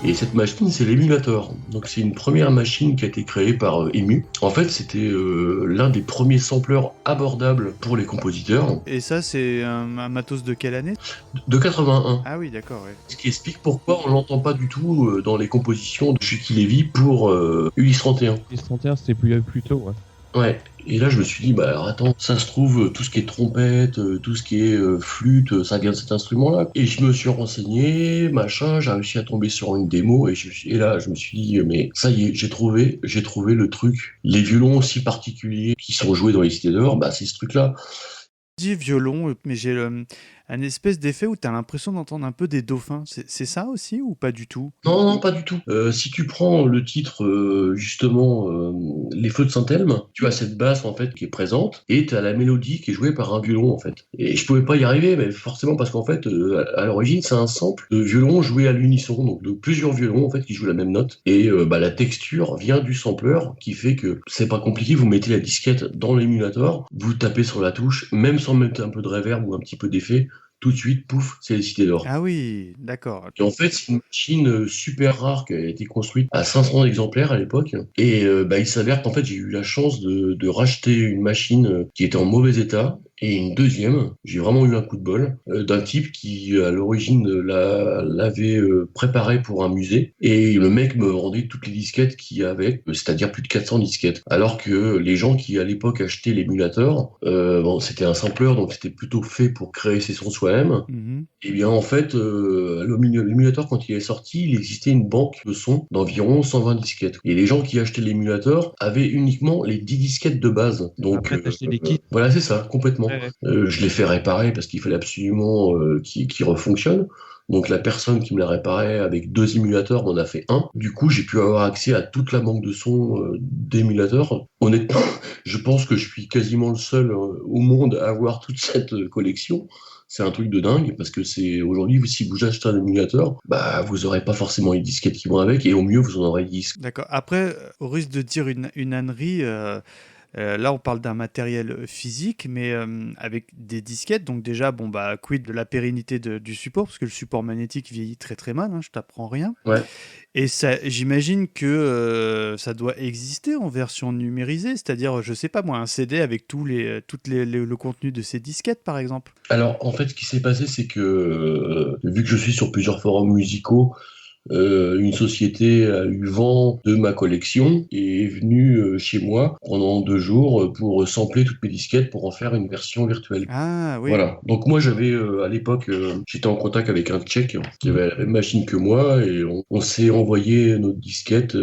Et cette machine, c'est l'émulator. Donc c'est une première machine qui a été créée par EMU. En fait, c'était l'un des premiers sampleurs abordables pour les compositeurs. Et ça, c'est un matos de quelle année? De 81. Ah oui, d'accord, ouais. Ce qui explique pourquoi on l'entend pas du tout dans les compositions de Chucky Levy pour Ulysse 31. Ulysse 31, c'était plus tôt, ouais. Ouais, et là je me suis dit, bah alors attends, ça se trouve, tout ce qui est trompette, tout ce qui est flûte, ça vient de cet instrument-là. Et je me suis renseigné, machin, j'ai réussi à tomber sur une démo, et là je me suis dit, mais ça y est, j'ai trouvé le truc. Les violons aussi particuliers qui sont joués dans les cités d'or, bah c'est ce truc-là. Je dis violon, mais j'ai un espèce d'effet où tu as l'impression d'entendre un peu des dauphins. C'est ça aussi ou pas du tout? Non, pas du tout. Si tu prends le titre, justement, Les Feux de Saint-Elme, tu as cette basse, en fait, qui est présente, et tu as la mélodie qui est jouée par un violon, en fait. Et je pouvais pas y arriver, mais forcément, parce qu'en fait, à l'origine, c'est un sample de violon joué à l'unisson, donc de plusieurs violons, en fait, qui jouent la même note. Et la texture vient du sampleur, qui fait que c'est pas compliqué, vous mettez la disquette dans l'émulator, vous tapez sur la touche, même sans mettre un peu de reverb ou un petit peu d'effet, tout de suite, pouf, c'est les cités d'or. Ah oui, d'accord. Et en fait, c'est une machine super rare qui a été construite à 500 exemplaires à l'époque. Et il s'avère qu'en fait, j'ai eu la chance de racheter une machine qui était en mauvais état. Et une deuxième, j'ai vraiment eu un coup de bol, d'un type qui, à l'origine, l'avait préparé pour un musée. Et le mec me rendait toutes les disquettes qu'il y avait, c'est-à-dire plus de 400 disquettes. Alors que les gens qui, à l'époque, achetaient l'émulator, c'était un sampler, donc c'était plutôt fait pour créer ses sons soi-même. Mhm. Et bien, en fait, l'émulator, quand il est sorti, il existait une banque de sons d'environ 120 disquettes. Et les gens qui achetaient l'émulator avaient uniquement les 10 disquettes de base. Donc, Après, t'achetais des kits. voilà, c'est ça, complètement. Ouais. Je l'ai fait réparer parce qu'il fallait absolument qu'il refonctionne. Donc la personne qui me l'a réparé avec 2 émulateurs m'en a fait un. Du coup, j'ai pu avoir accès à toute la banque de sons d'émulateurs. Honnêtement, je pense que je suis quasiment le seul au monde à avoir toute cette collection. C'est un truc de dingue parce que c'est aujourd'hui, si vous achetez un émulateur, bah vous aurez pas forcément les disquettes qui vont avec et au mieux vous en aurez 10. D'accord. Après, au risque de dire une ânerie, là, on parle d'un matériel physique, mais avec des disquettes. Donc déjà, quid de la pérennité du support, parce que le support magnétique vieillit très très mal, hein, je t'apprends rien. Ouais. Et ça, j'imagine que ça doit exister en version numérisée, c'est-à-dire, je sais pas moi, un CD avec le contenu de ces disquettes, par exemple. Alors en fait, ce qui s'est passé, c'est que vu que je suis sur plusieurs forums musicaux, une société a eu vent de ma collection et est venue chez moi pendant 2 jours pour sampler toutes mes disquettes pour en faire une version virtuelle. Ah oui. Voilà. Donc moi j'avais à l'époque, j'étais en contact avec un Tchèque qui avait la même machine que moi et on s'est envoyé nos disquettes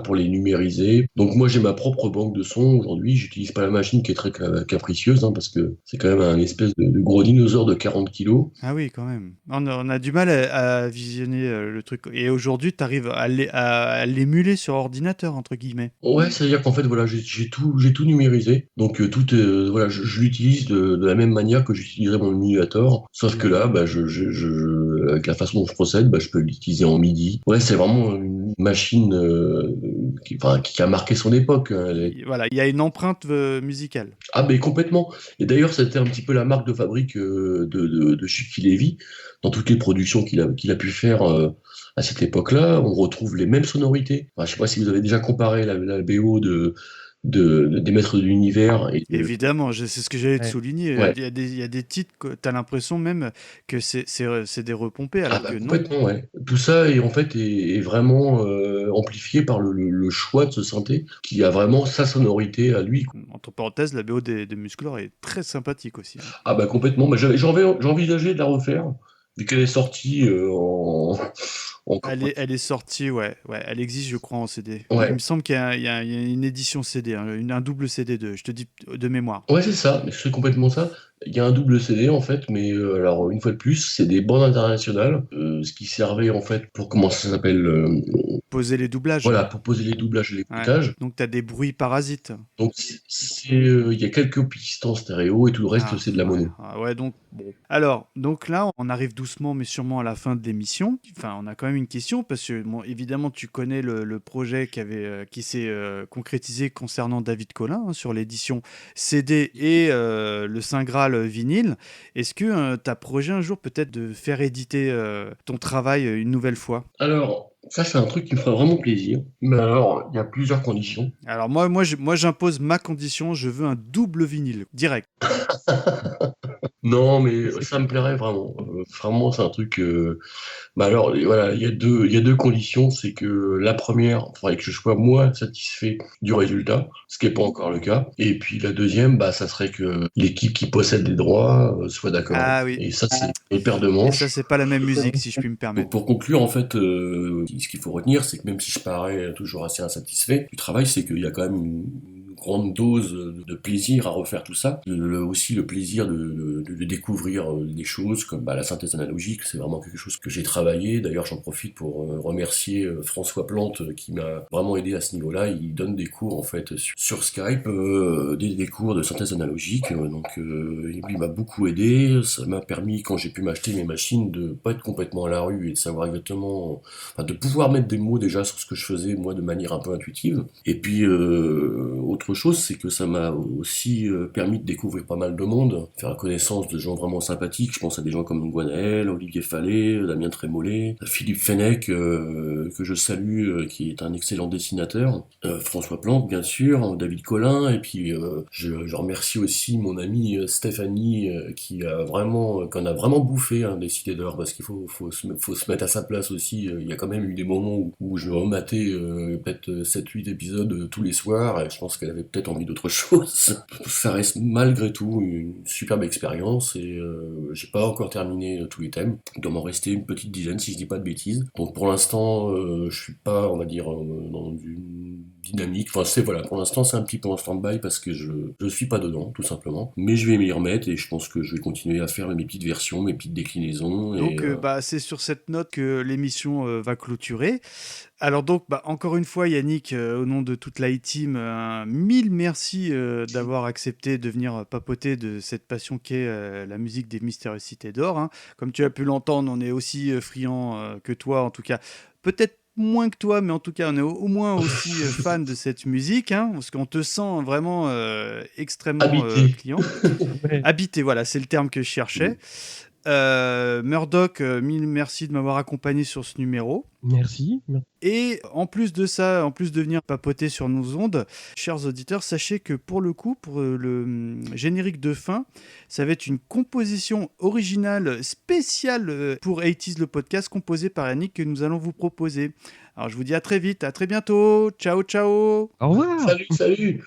pour les numériser. Donc moi j'ai ma propre banque de sons aujourd'hui. J'utilise pas la machine qui est très capricieuse parce que c'est quand même un espèce de gros dinosaure de 40 kilos. Ah oui, quand même. On a du mal à visionner le truc. Et aujourd'hui, tu arrives à l'émuler sur ordinateur, entre guillemets. Ouais, c'est-à-dire qu'en fait, voilà, j'ai tout numérisé. Donc, je l'utilise de la même manière que j'utiliserais mon émulator. Sauf que là, avec la façon dont je procède, je peux l'utiliser en MIDI. Ouais, c'est vraiment une machine qui a marqué son époque. Voilà, il y a une empreinte musicale. Ah, mais complètement. Et d'ailleurs, c'était un petit peu la marque de fabrique de Chucky Levy. Dans toutes les productions qu'il a pu faire à cette époque-là, on retrouve les mêmes sonorités. Enfin, je sais pas si vous avez déjà comparé la BO des Maîtres de l'Univers. Évidemment, c'est ce que j'allais te souligner. Ouais. Il y a des titres que tu as l'impression même que c'est des repompés, alors que non. Complètement, ouais. Tout ça est vraiment amplifié par le choix de ce synthé qui a vraiment sa sonorité à lui. Entre parenthèses, la BO des Musclor est très sympathique aussi. Ah complètement. J'envisageais de la refaire. Vu qu'elle est sortie en encore. Elle est sortie, ouais. Elle existe, je crois, en CD. Ouais. Il me semble qu'il y a une édition CD, hein, un double CD, je te dis de mémoire. Ouais, c'est ça, mais c'est complètement ça. Il y a un double CD en fait, mais alors une fois de plus, c'est des bandes internationales, ce qui servait en fait pour comment ça s'appelle, Poser les doublages. voilà, pour poser les doublages et l'écoutage. Ouais. Donc, tu as des bruits parasites. Donc il y a quelques pistes en stéréo et tout le reste c'est de la mono. Ouais, donc bon. Alors, donc là, on arrive doucement mais sûrement à la fin de l'émission. Enfin, on a quand même une question parce que, bon, évidemment, tu connais le projet qui s'est concrétisé concernant David Collin, hein, sur l'édition CD et le Saint Graal vinyle. Est-ce que tu as projet un jour peut-être de faire éditer ton travail une nouvelle fois? Alors, ça c'est un truc qui me ferait vraiment plaisir. Mais alors, il y a plusieurs conditions. Alors moi j'impose ma condition, je veux un double vinyle, direct. Non, mais ça me plairait vraiment. Vraiment, c'est un truc. Bah alors, voilà, il y a deux conditions. C'est que la première, il faudrait que je sois moi satisfait du résultat, ce qui n'est pas encore le cas. Et puis la deuxième, bah, ça serait que l'équipe qui possède les droits soit d'accord. Ah oui. Et ça, c'est une paire de Et manches. ça, c'est pas la même musique, si je puis me Donc, permettre. pour conclure, en fait, ce qu'il faut retenir, c'est que même si je parais toujours assez insatisfait du travail, c'est qu'il y a quand même une grande dose de plaisir à refaire tout ça. Aussi le plaisir de découvrir des choses comme la synthèse analogique, c'est vraiment quelque chose que j'ai travaillé. D'ailleurs, j'en profite pour remercier François Plante qui m'a vraiment aidé à ce niveau-là. Il donne des cours en fait sur Skype, des cours de synthèse analogique. Donc il m'a beaucoup aidé. Ça m'a permis, quand j'ai pu m'acheter mes machines, de pas être complètement à la rue et de savoir exactement, enfin, de pouvoir mettre des mots déjà sur ce que je faisais moi de manière un peu intuitive. Et puis autre chose, c'est que ça m'a aussi permis de découvrir pas mal de monde, faire la connaissance de gens vraiment sympathiques. Je pense à des gens comme Gwenaël, Olivier Fallet, Damien Trémollet, Philippe Fenech, que je salue, qui est un excellent dessinateur, François Plante, bien sûr, David Collin, et puis je remercie aussi mon amie Stéphanie, qui en a vraiment bouffé, hein, Décideur, parce qu'il faut se mettre à sa place aussi. Il y a quand même eu des moments où je rematais peut-être 7-8 épisodes tous les soirs, et je pense qu'elle avait peut-être envie d'autre chose. Ça reste malgré tout une superbe expérience, et j'ai pas encore terminé tous les thèmes. Il doit m'en rester une petite dizaine si je dis pas de bêtises. Donc pour l'instant, je suis pas, on va dire, dans une dynamique. Enfin, voilà, pour l'instant c'est un petit peu en stand-by parce que je suis pas dedans, tout simplement. Mais je vais m'y remettre et je pense que je vais continuer à faire mes petites versions, mes petites déclinaisons. Donc c'est sur cette note que l'émission va clôturer. Alors donc, encore une fois, Yannick, au nom de toute l'I-Team, mille merci d'avoir accepté de venir papoter de cette passion qu'est la musique des Mystérieuses Cités d'Or. Hein. Comme tu as pu l'entendre, on est aussi friand que toi, en tout cas. Peut-être moins que toi, mais en tout cas, on est au moins aussi fan de cette musique, hein, parce qu'on te sent vraiment extrêmement client. Habité, voilà, c'est le terme que je cherchais. Murdoch, mille merci de m'avoir accompagné sur ce numéro. Merci. Et en plus de ça, en plus de venir papoter sur nos ondes, chers auditeurs, sachez que pour le coup, pour le générique de fin, ça va être une composition originale spéciale pour 80s le podcast, composée par Yannick, que nous allons vous proposer. Alors je vous dis à très vite, à très bientôt. Ciao, ciao. Au revoir. Salut.